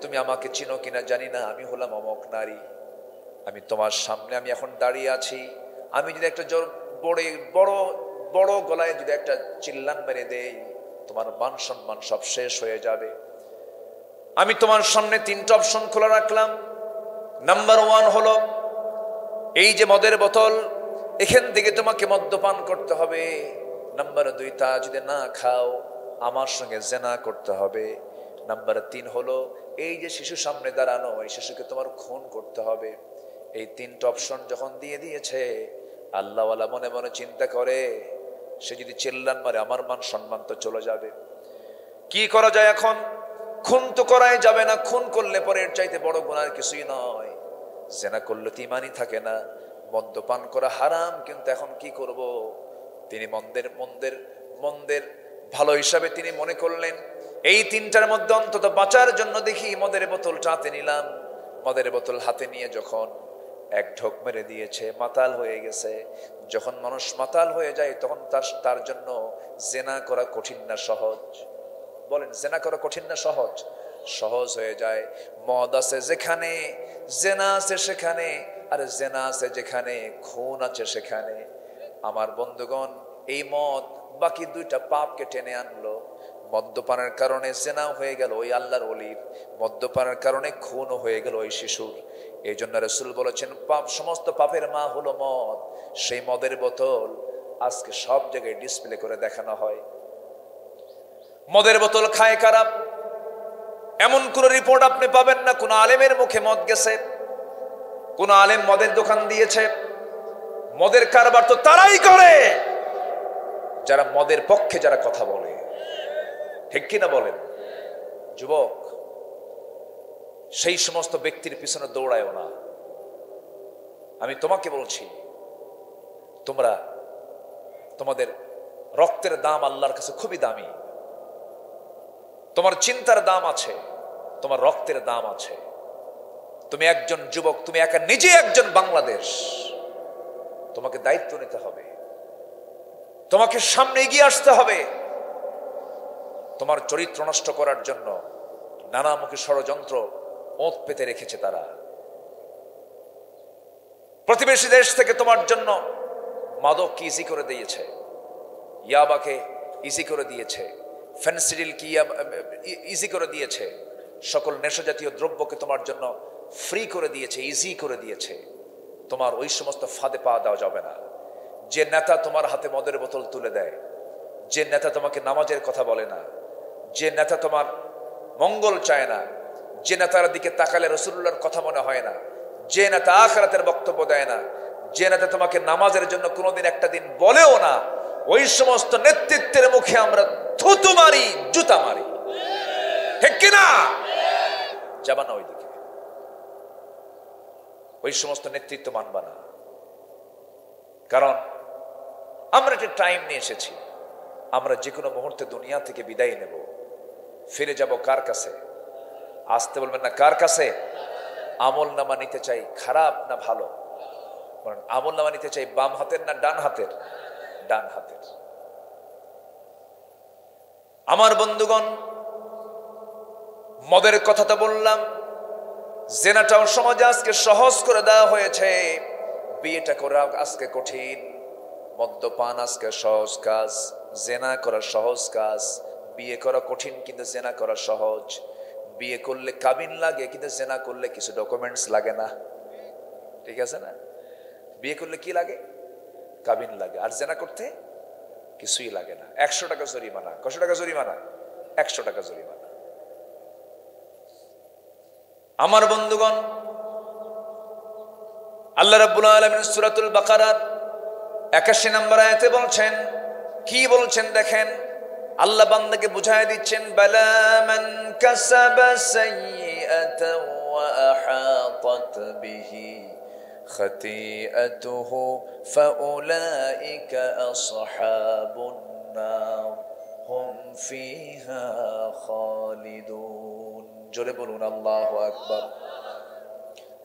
তুমি আমাকে চিনো কিনা জানি না, আমি হলাম অমক নারী, আমি তোমার সামনে আমি এখন দাঁড়িয়ে আছি, আমি যদি একটা বড় বড় বড় গলায় যদি একটা চিল্লান মেরে দেই, তোমার মান সম্মান সব শেষ হয়ে যাবে। আমি তোমার সামনে 3টা অপশন খোলা রাখলাম। নাম্বার 1 হলো এই যে মদের বোতল, এখান থেকে তোমাকে মদ্যপান করতে হবে। নাম্বার 2, তা যদি না খাও আমার সঙ্গে জেনা করতে হবে। নাম্বার 3 হলো এই যে শিশু সামনে দাঁড়ানো, এই শিশুকে তোমার খুন করতে হবে। এই 3টা অপশন যখন দিয়ে দিয়েছে, আল্লাহওয়ালা মনে মনে চিন্তা করে, সে যদি চিল্লান মারে আমার মান সম্মান তো চলে যাবে। কি করা যায় এখন? খুন তো করাই যাবে না, খুন করলে পরে এর চাইতে বড় গুনাহ কিছুই নয়। জেনা করলে তো ঈমানই থাকে না, মদ্যপান করা হারাম, কিন্তু এখন কি করব? তিনি মন্দের ভালো হিসাবে তিনি মনে করলেন এই 3টার মধ্যে অন্তত বাঁচার জন্য দেখি মদের বোতলটা হাতে নিলাম। মদের বোতল হাতে নিয়ে যখন এক ঢোক মেরে দিয়েছে, মাতাল হয়ে গেছে। যখন মানুষ মাতাল হয়ে যায় তখন তার জন্য জেনা করা কঠিন না সহজ? বলেন, জেনা করা কঠিন না সহজ? সহজ হয়ে যায়। মদ আছে যেখানে, জেনা আছে সেখানে, আর জেনা আছে যেখানে, খুন আছে সেখানে। আমার বন্ধুগণ, এই মদ বাকি 2টা পাপকে টেনে আনলো। মদ্যপানের কারণে জেনাও হয়ে গেল ওই আল্লাহর ওলির, মদ্যপানের কারণে খুনও হয়ে গেল ওই শিশুর। এই জন্য রাসূল বলেছেন, পাপ, সমস্ত পাপের মা হলো মদ। সেই মদের বোতল আজকে সব জায়গায় ডিসপ্লে করে দেখানো হয়। মদের বোতল খায় কারা? এমন কোন রিপোর্ট আপনি পাবেন না কোন আলেমের মুখে মদ গেছে, কোন আলেম মদের দোকান দিয়েছে। মদের কারবার তো তারাই করে যারা মদের পক্ষে যারা কথা বলে, ঠিক কিনা বলেন? যুবক, সেই সমস্ত ব্যক্তির পিছনে দৌড়ায়ও না। আমি তোমাকে বলছি, তোমাদের রক্তের দাম আল্লাহর কাছে খুবই দামি। তোমার চিন্তার দাম আছে, তোমার রক্তের দাম আছে। তুমি একজন যুবক, তুমি একা নিজে একজন বাংলাদেশ। তোমাকে দায়িত্ব নিতে হবে, তোমাকে সামনে এগিয়ে আসতে হবে। তোমার চরিত্র নষ্ট করার জন্য নানামুখী ষড়যন্ত্র ওঁত পেতে রেখেছে তারা। প্রতিবেশী দেশ থেকে তোমার জন্য মাদক ইজি করে দিয়েছে, ইয়াবাকে ইজি করে দিয়েছে, ফেনসিডিল কি ইজি করে দিয়েছে, সকল নেশাজাতীয় দ্রব্যকে তোমার জন্য ফ্রি করে দিয়েছে, ইজি করে দিয়েছে। তোমার ওই সমস্ত ফাঁদে পা দেওয়া যাবে না। যে নেতা তোমার হাতে মদের বোতল তুলে দেয়, যে নেতা তোমাকে নামাজের কথা বলে না, যে নেতা তোমার মঙ্গল চায় না, যে নেতার দিকে তাকালে রাসূলুল্লাহর কথা মনে হয় না, যে নেতা আখিরাতের বক্তব্য দেয় না, যে নেতা তোমাকে নামাজের জন্য কোনোদিন একটা দিন বলেও না, ওই সমস্ত নেতৃত্বের মুখে আমরা থুতু মারি, জুতা মারি, ঠিক কিনা? যাবা না ওইদিকে, ওই সমস্ত নেতৃত্ব মানবা না। কারণ আমরা একটা টাইম নিয়ে এসেছি, আমরা যে কোনো মুহূর্তে দুনিয়া থেকে বিদায় নেব। ফিরে যাব কার কাছে? আসতে বলবেন না, কার কাছে? আমল নামা নিতে চাই, খারাপ না ভালো? আমল নামা নিতে চাই বাম হাতের না ডান হাতের? ডান হাতের। আমার বন্ধুগণ, মদের কথা তো বললাম, জেনাটাও সমাজে আজকে সহজ করে দেওয়া হয়েছে। বিয়েটা করা আজকে কঠিন, মদ্যপান আজকে সহজ কাজ, জেনা করা সহজ কাজ। বিয়ে করা কঠিন কিন্তু জেনা করা সহজ। বিয়ে করলে কাবিন লাগে কিন্তু জেনা করলে কিছু ডকুমেন্টস লাগে না, ঠিক আছে না? বিয়ে করলে কি লাগে? কাবিন লাগে। আর জেনা করতে কিছুই লাগে না। 100 টাকা জরিমানা। কত টাকা জরিমানা? 100 টাকা জরিমানা। আমার বন্ধুগণ, আল্লাহ রাব্বুল আলামিন সূরাতুল বাকারার 81 নম্বর আয়াতে বলছেন, কি বলছেন দেখেন। আল্লাহ বান্দাকে বুঝায় দিচ্ছেন, বালা মান কাসাবা সাইয়্যাতান ওয়া আহাতাত বিহি খাতিআতুহু ফাউলাইকা আসহাবুন নার হুম ফিহা খালিদুন। জোরে বলুন আল্লাহু আকবার।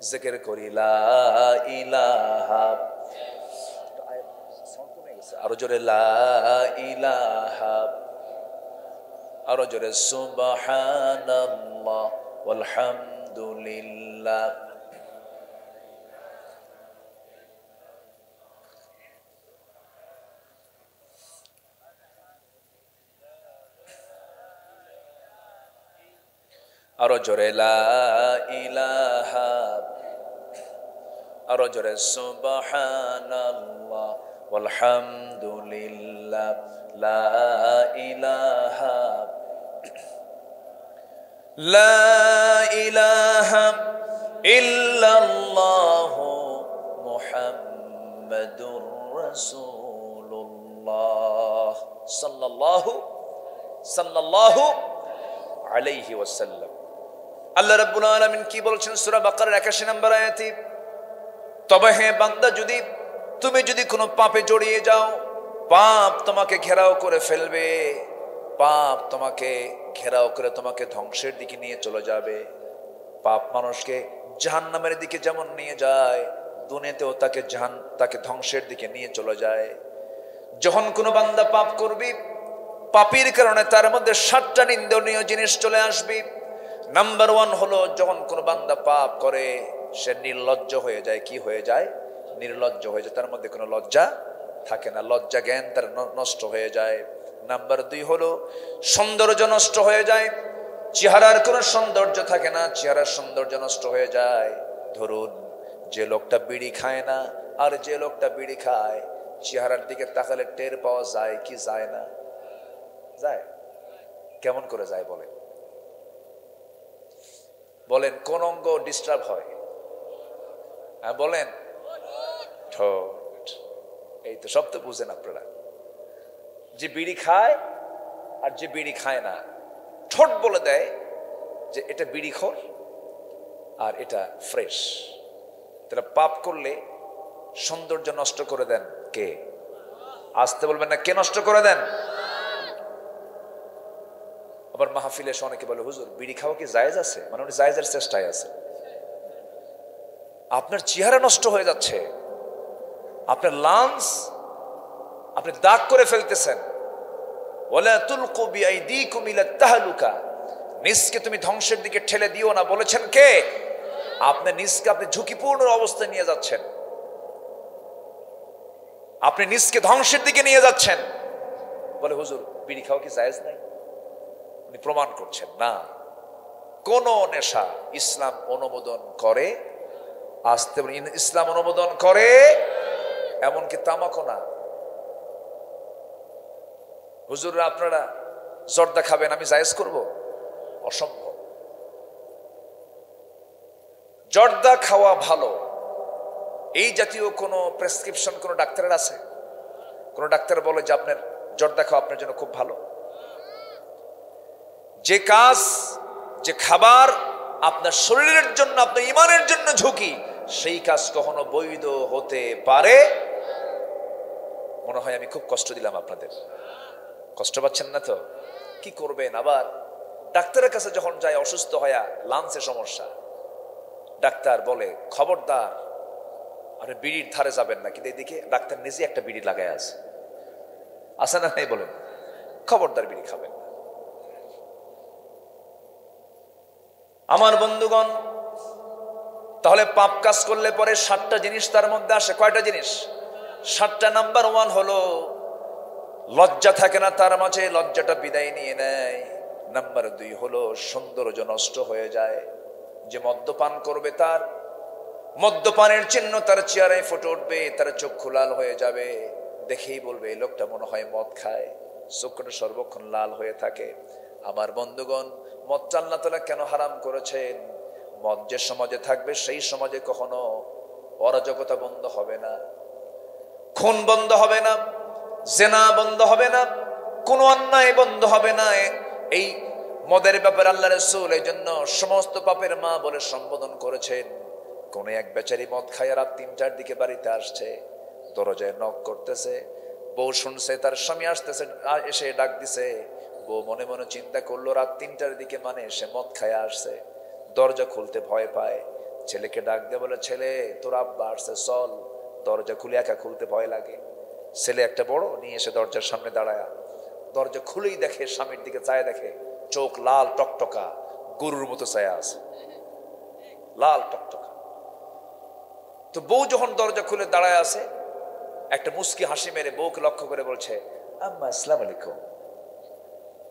জিকির করি লা ইলাহা, আরো জোরে লা ইলাহা, আরো জোরে সুবহানাল্লাহ ওয়ালহামদুলিল্লাহ। আরো জোরে লা ইলাহা, আরো জোরে সুবহানাল্লাহ ওয়ালহামদুলিল্লাহ লা ইলাহা, লা ইলাহা ইল্লাল্লাহ মুহাম্মাদুর রাসূলুল্লাহ সাল্লাল্লাহু আলাইহি ওয়াসাল্লাম। আল্লাহ রাব্বুল আলামিন কি বলছেন সূরা বাকারার 81 নম্বর আয়াতে, তবে হে বান্দা, তুমি যদি কোনো পাপে জড়িয়ে যাও, পাপ তোমাকে ঘেরাও করে ফেলবে, পাপ তোমাকে ঘেরাও করে তোমাকে ধ্বংসের দিকে নিয়ে চলে যাবে। পাপ মানুষকে জাহান্নামের দিকে যেমন নিয়ে যায়, দুনিয়াতেও তাকে ধ্বংসের দিকে নিয়ে চলে যায়। যখন কোনো বান্দা পাপ করবি, পাপের কারণে তার মধ্যে 7টা নিন্দনীয় জিনিস চলে আসবে। নাম্বার 1 হলো, যখন কোনো বান্দা পাপ করে সে নির্লজ্জ হয়ে যায়। কি হয়ে যায়? নির্লজ্জ হয়ে যায়, তার মধ্যে কোনো লজ্জা থাকে না, লজ্জা জ্ঞান তার নষ্ট হয়ে যায়। নাম্বার 2 হলো সৌন্দর্য নষ্ট হয়ে যায়, চেহারার কোনো সৌন্দর্য থাকে না, চেহারার সৌন্দর্য নষ্ট হয়ে যায়। ধরুন যে লোকটা বিড়ি খায় না আর যে লোকটা বিড়ি খায়, চেহারার দিকে তাকালে টের পাওয়া যায় কি যায় না? যায়। কেমন করে যায় বলেন? বলেন কোন অঙ্গ ডিস্টার্ব হয়? হ্যাঁ বলেন। ঠোঁট। এই তো, সব তো বুঝেন আপনারা। যে বিড়ি খায় আর যে বিড়ি খায় না, ঠোঁট বলে দেয় যে এটা বিড়িখোর আর এটা ফ্রেশ। তাহলে পাপ করলে সৌন্দর্য নষ্ট করে দেন কে? আসতে বলবেন না, কে নষ্ট করে দেন? আবার মাহফিলে এসে অনেকে বলে, হুজুর বিড়ি খাওয়া কি জায়েজ আছে? মানে উনি জায়েজের চেষ্টায় আছে। আপনার চেহারা নষ্ট হয়ে যাচ্ছে, আপনার লাংস আপনি দাগ করে ফেলতেছেন। ওয়ালা তুলকু বিআইদিকুম ইলা তাহলুকা, নিজকে তুমি ধ্বংসের দিকে ঠেলে দিও না, বলেছেন কে? আপনি নিজকে আপনি ঝুঁকিপূর্ণ অবস্থায় নিয়ে যাচ্ছেন, আপনি নিজকে ধ্বংসের দিকে নিয়ে যাচ্ছেন। বলে হুজুর বিড়ি খাওয়া কি জায়েজ নাই? উনি প্রমাণ করছেন না, কোন নেশা ইসলাম অনুমোদন করে। আসতে ইসলাম অনুমোদন করে, এমনকি তামাকও না। হুজুররা আপনারা জর্দা খাবেন, আমি জায়েজ করব? অসম্ভব। জর্দা খাওয়া ভালো, এই জাতীয় কোনো প্রেসক্রিপশন কোন ডাক্তারের আছে? কোন ডাক্তার বলে যে আপনার জর্দা খাওয়া আপনার জন্য খুব ভালো? যে কাজ, যে খাবার আপনার শরীরের জন্য, আপনার ইমানের জন্য ঝুঁকি, সেই কাজ কখনো বৈধ হতে পারে? মনে হয় আমি খুব কষ্ট দিলাম আপনাদের। কষ্ট পাচ্ছেন না তো? কি করবেন? আবার ডাক্তারের কাছে যখন যায় অসুস্থ হয়ে, লাংসে সমস্যা, ডাক্তার বলে খবরদার আপনি বিড়ির ধারে যাবেন না। কিন্তু এদিকে ডাক্তার নিজে একটা বিড়ি লাগায় আছে না নাই বলেন? খবরদার বিড়ি খাবেন না। আমার বন্ধুগণ, তাহলে পাপ কাজ করলে পরে 7টা জিনিস তার মধ্যে আসে। কয়টা জিনিস? 7টা। নাম্বার 1 হলো লজ্জা থাকে না তার মাঝে, লজ্জাটা বিদায় নিয়ে নেয়। নাম্বার 2 হলো সৌন্দর্য নষ্ট হয়ে যায়। যে মদ্যপান করবে তার মদ্যপানের চিহ্ন তার চেহারায় ফুটে উঠবে, তার চক্ষু লাল হয়ে যাবে, দেখেই বলবে এই লোকটা মনে হয় মদ খায়, চক্ষুটা সর্বক্ষণ লাল হয়ে থাকে। আমার বন্ধুগণ, মদটা আল্লাহ তাআলা কেন হারাম করেছেন? মদ যে সমাজে থাকবে সেই সমাজে কখনো অরাজকতা বন্ধ হবে না, খুন বন্ধ হবে না, জেনা বন্ধ হবে না, কোন অন্যায় বন্ধ হবে না। এই মদের ব্যাপারে আল্লাহ রাসূল এই জন্য সমস্ত পাপের মা বলে সম্বোধন করেছেন। কোন এক বেচারি মদ খায় রাত 3টার দিকে বাড়িতে আসছে, দরজায় নক করতেছে, বউ শুনছে তার স্বামী আসতেছে, এসে ডাক দিছে। বউ মনে মনে চিন্তা করলো রাত 3টার দিকে মানে সে মদ খায় আসছে, দরজা খুলতে ভয় পায়। ছেলেকে ডাক দিয়ে বলে, ছেলে তোর আব্বা আসছে, চল। দরজা খুলে একা খুলতে ভয় লাগে। ছেলে একটা বড় নিয়ে এসে দরজার সামনে দাঁড়ায়, দরজা খুলেই দেখে, স্বামীর দিকে চায় দেখে, চোখ লাল টকটকা, গরুর মতো চায়া আছে, লাল টকটকা। তো বউ যখন দরজা খুলে দাঁড়ায় আছে, একটা মুস্কি হাসি মেরে বউকে লক্ষ্য করে বলছে, আম্মা আসসালামু আলাইকুম।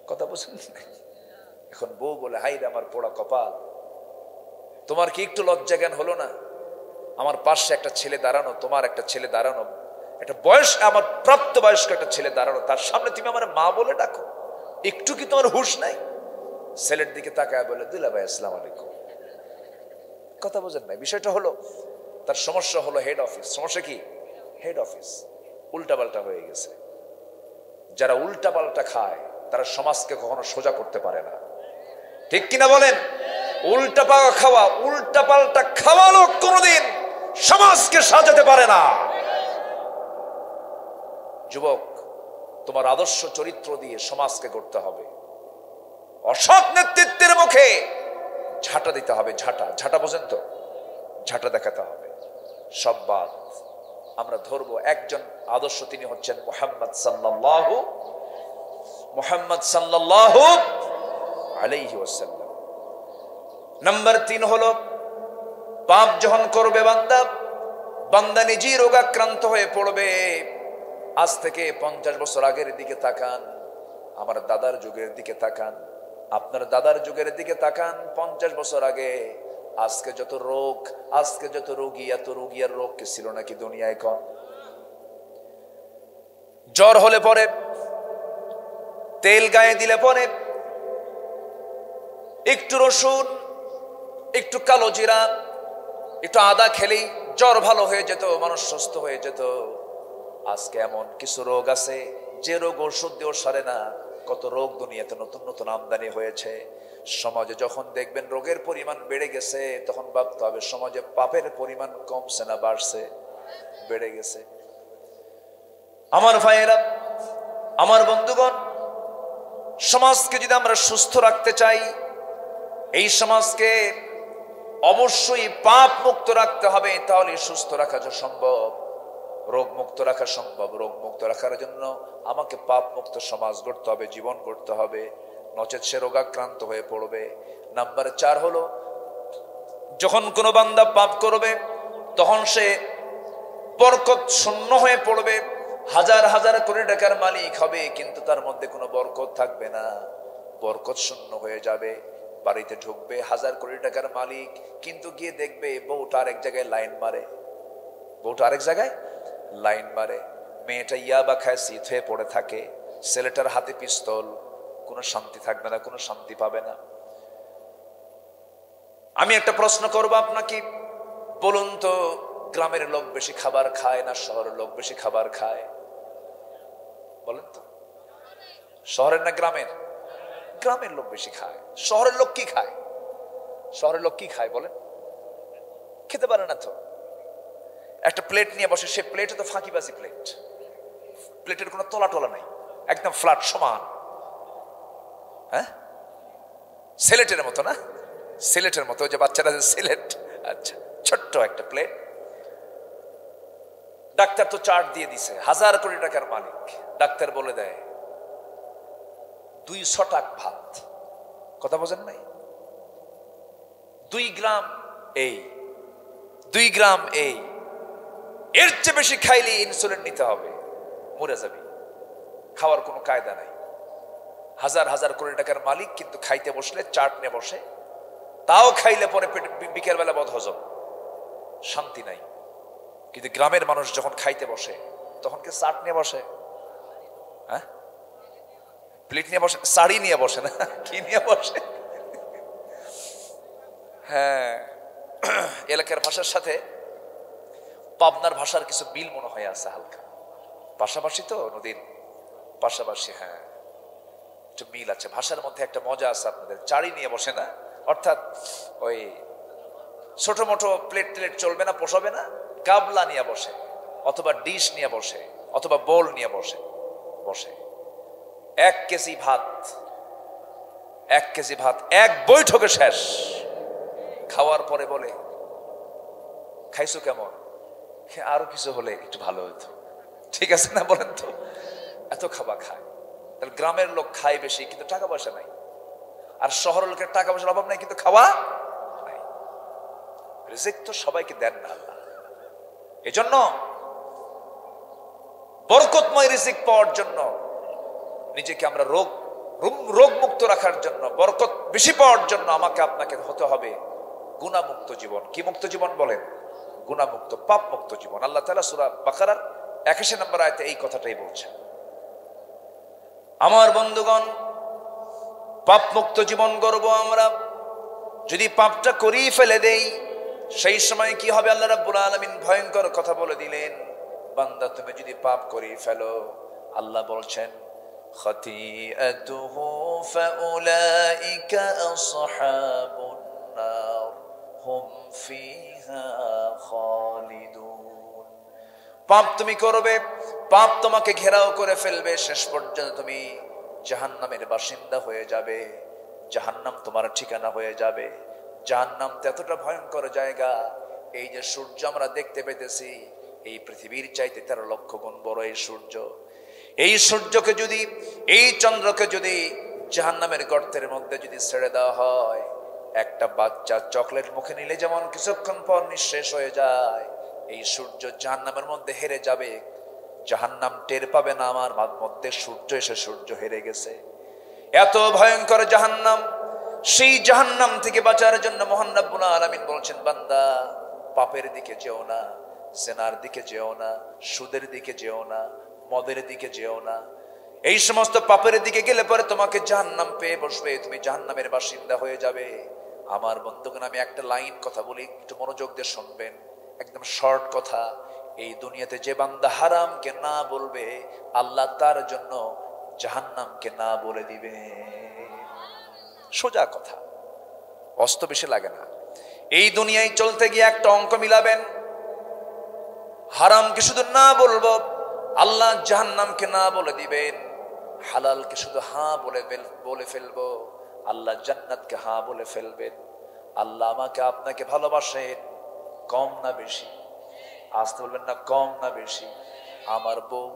কথা বুঝলেন? এখন বউ বলে, হাই রে আমার পোড়া কপাল, তোমার কি একটু লজ্জা জ্ঞান হলো না? আমার পাশে একটা ছেলে দাঁড়ানো, তোমার একটা ছেলে দাঁড়ানো, একটা বয়স, আমার প্রাপ্ত বয়স্ক একটা ছেলে দাঁড়ানো, তার সামনে তুমি আমার মা বলে ডাকো, একটু কি তোমার হুঁশ নাই? ছেলের দিকে তাকায় বলে, দুলা ভাই আসসালাম আলাইকুম। কথা বোঝেন নাই? বিষয়টা হলো তার সমস্যা হলো হেড অফিস। সমস্যা কি? হেড অফিস উল্টাপাল্টা হয়ে গেছে। যারা উল্টাপাল্টা খায় তারা সমাজকে কখনো সোজা করতে পারে না, ঠিক কিনা বলেন? উল্টাপাল্টা খাওয়া লোক কোনোদিন সমাজকে সাজাতে পারে না। যুবক, তোমার আদর্শ চরিত্র দিয়ে সমাজকে গড়তে হবে। অসৎ নেতৃত্বের মুখে ঝাঁটা দিতে হবে। ঝাঁটা বোঝেন তো? ঝাঁটা দেখাতে হবে। সব বাদ, আমরা ধরবো একজন আদর্শ, তিনি হচ্ছেন মুহাম্মদ সাল্লাল্লাহু আলাইহি ওয়াসাল্লাম। নাম্বার 3 হলো, পাপ যখন করবে বান্দা নিজেই রোগাক্রান্ত হয়ে পড়বে। আজ থেকে 50 বছর আগের দিকে তাকান, আমার দাদার যুগের দিকে তাকান, আপনার দাদার যুগের দিকে তাকান, 50 বছর আগে আজকে যত রোগ, আজকে যত রোগী, এত রোগী আর রোগ কে ছিল নাকি দুনিয়ায়? কম। জ্বর হলে পরে তেল গায়ে দিলে পরে একটু রসুন, একটু কালো জিরা, একটু আদা খেলেই জ্বর ভালো হয়ে যেত, মানুষ সুস্থ হয়ে যেত। আজকে এমন কিছু রোগ আছে যে রোগ ওষুধ দিয়েও সারে না। কত রোগ দুনিয়াতে নতুন নতুন আমদানি হয়েছে। সমাজে যখন দেখবেন রোগের পরিমাণ বেড়ে গেছে, তখন ভাবতে হবে সমাজে পাপের পরিমাণ কমছে না বাড়ছে? বেড়ে গেছে। আমার ভাইয়েরা, আমার বন্ধুগণ, সমাজকে যদি আমরা সুস্থ রাখতে চাই, এই সমাজকে অবশ্যই পাপ মুক্ত রাখতে হবে, তাহলে সুস্থ রাখা সম্ভব, রোগ মুক্ত রাখা সম্ভব। রোগ মুক্ত রাখার জন্য আমাকে পাপ মুক্ত সমাজ গড়তে হবে, জীবন গড়তে হবে, নচেত সে রোগাক্রান্ত হয়ে পড়বে। নাম্বার 4 হলো, যখন কোনো বান্দা পাপ করবে তখন সে বরকত শূন্য হয়ে পড়বে। হাজার হাজার কোটি টাকার মালিক হবে, কিন্তু তার মধ্যে কোনো বরকত থাকবে না, বরকত শূন্য হয়ে যাবে। বাড়িতে ঢুকবে হাজার কোটি টাকার মালিক, কিন্তু গিয়ে দেখবে বউটা আরেক জায়গায় লাইন মারে, মেয়েটা ইয়াবা খায়, শীত হয়ে পড়ে থাকে, ছেলেটার হাতে পিস্তল, কোনো শান্তি থাকবে না, কোনো শান্তি পাবে না। আমি একটা প্রশ্ন করবো আপনাকে, বলুন তো, গ্রামের লোক বেশি খাবার খায় না শহরের লোক বেশি খাবার খায়? বলেন তো, শহরের না গ্রামের? গ্রামের লোক বেশি খায়। শহরের লোক কি খায়? শহরের লোক কি খায় বলেন? খেতে পারে না তো। একটা প্লেট নিয়ে বসে, সে প্লেটে তো ফাঁকিবাজি প্লেট, প্লেটের কোনো তলা টলা নাই, একদম ফ্ল্যাট সমান। হ্যাঁ, সিলেটের মতো না? সিলেটের মতো, যে বাচ্চারা সিলেট, আচ্ছা, ছোট্ট একটা প্লেট। ডাক্তার তো চার্ট দিয়ে দিছে, হাজার কোটি টাকার মালিক। ডাক্তার বলে দেয় 200 টাক ভাত। কথা বোঝেন নাই? 2 গ্রাম এই, 2 গ্রাম এই, এর চেয়ে বেশি খাইলে ইনসুলিন নিতে হবে, মরে যাবি। খাওয়ার কোনো কায়দা নাই। হাজার হাজার কোটি টাকার মালিক, কিন্তু খাইতে বসলে চাট নিয়ে বসে, তাও খাইলে পরে বিকেল বেলা বদহজম, শান্তি নাই। কিন্তু গ্রামের মানুষ যখন খাইতে বসে তখন কি চাট নিয়ে বসে? হ্যাঁ, প্লেট নিয়ে বসে, শাড়ি নিয়ে বসে না, কি নিয়ে বসে? হ্যাঁ, এলাকার ভাষার সাথে পাবনার ভাষার কিছু মিল মনে হয় আছে হালকা, পাশাপাশি তো, নদীর পাশাপাশি। হ্যাঁ, একটু মিল আছে ভাষার মধ্যে, একটা মজা আছে আপনাদের। চাড়ি নিয়ে বসে না, অর্থাৎ ওই ছোট মোটো প্লেট টেলেট চলবে না, পোষাবে না, গাবলা নিয়ে বসে, অথবা ডিশ নিয়ে বসে, অথবা বোল নিয়ে বসে। 1 কেজি ভাত, 1 কেজি ভাত এক বৈঠকে শেষ। খাওয়ার পরে বলে, খাইছো কেমন? আরো কিছু হলে একটু ভালো হতো। ঠিক আছে না, বলেন তো? এত খাবার খায়। তাহলে গ্রামের লোক খায় বেশি, কিন্তু টাকা পয়সা নাই। আর শহরের লোকের টাকা পয়সার অভাব নাই, কিন্তু খাওয়া নাই। রিজিক তো সবাইকে দেন না আল্লাহ। এজন্য বরকতময় রিজিক পাওয়ার জন্য, নিজেকে আমরা রোগ মুক্ত রাখার জন্য, বরকত বেশি পাওয়ার জন্য আমাকে আপনাকে হতে হবে গুনাহমুক্ত জীবন। কি মুক্ত জীবন বলেন? গুনাহমুক্ত, পাপ মুক্ত জীবন। আল্লাহ তাআলা সূরা বাকারার 81 নম্বর আয়াতে এই কথাটাই বলছেন। আমার বন্ধুগণ, পাপ মুক্ত জীবন গড়ব আমরা। যদি পাপটা করেই ফেলে দেই, সেই সময় কি হবে? আল্লাহ রাব্বুল আলামিন ভয়ঙ্কর কথা বলে দিলেন, বান্দা তুমি যদি পাপ করেই ফেলো, আল্লাহ বলছেন খাতিআতুহু ফাউলাইকা আসহাবুন নার হুম ফিহা খালিদুন। পাপ তুমি করবে, পাপ তোমাকে ঘেরাও করে ফেলবে, শেষ পর্যন্ত তুমি জাহান্নামের বাসিন্দা হয়ে যাবে, জাহান্নাম তোমার ঠিকানা হয়ে যাবে। জাহান্নাম তো এতটা ভয়ঙ্কর জায়গা, এই যে সূর্য আমরা দেখতে পেতেছি, এই পৃথিবীর চাইতে 13 লক্ষ গুণ বড় এই সূর্য। এই সূর্যকে যদি, এই চন্দ্রকে যদি জাহান্নামের গর্তের মধ্যে যদি ছেড়ে দেওয়া হয়, একটা বাচ্চা চকলেট মুখে নিলে যেমন কিছুক্ষণ পর নিঃশেষ হয়ে যায়, এই সূর্য জাহান্নামের মধ্যে হেরে যাবে, জাহান্নাম টের পাবে না আমার মধ্যে সূর্য এসে সূর্য হেরে গেছে। এত ভয়ঙ্কর জাহান্নাম। সেই জাহান্নাম থেকে বাঁচার জন্য মহান রব্বুল আলামিন বলছেন, বান্দা পাপের দিকে যেও না, জেনার দিকে যেও না, সুদের দিকে যেও না, মদের দিকে যেও না। এই সমস্ত পাপের দিকে গেলে পরে তোমাকে জাহান্নাম পেয়ে বসবে, তুমি জাহান্নামের বাসিন্দা হয়ে যাবে। আমার বন্ধুগণ, আমি একটা লাইন কথা বলি, একটু মনোযোগ দিয়ে শুনবেন, একদম শর্ট কথা। এই দুনিয়াতে যে বান্দা হারামকে না বলবে, আল্লাহ তার জন্য জাহান্নামকে না বলে দিবে। সোজা কথা, অস্ত বেশি লাগে না। এই দুনিয়ায় চলতে গিয়ে একটা অঙ্ক মিলাবেন, হারামকে শুধু না বলবো, আল্লাহ জাহান্নামকে না বলে দিবেন। হালালকে শুধু হ্যাঁ বলে ফেলবো, আল্লাহ জান্নাতকে হ্যাঁ বলে ফেলবেন। আল্লাহ আমাকে আপনাকে ভালোবাসেন, কম না বেশি? আসতে বলবেন না, কম না বেশি? আমার বউ,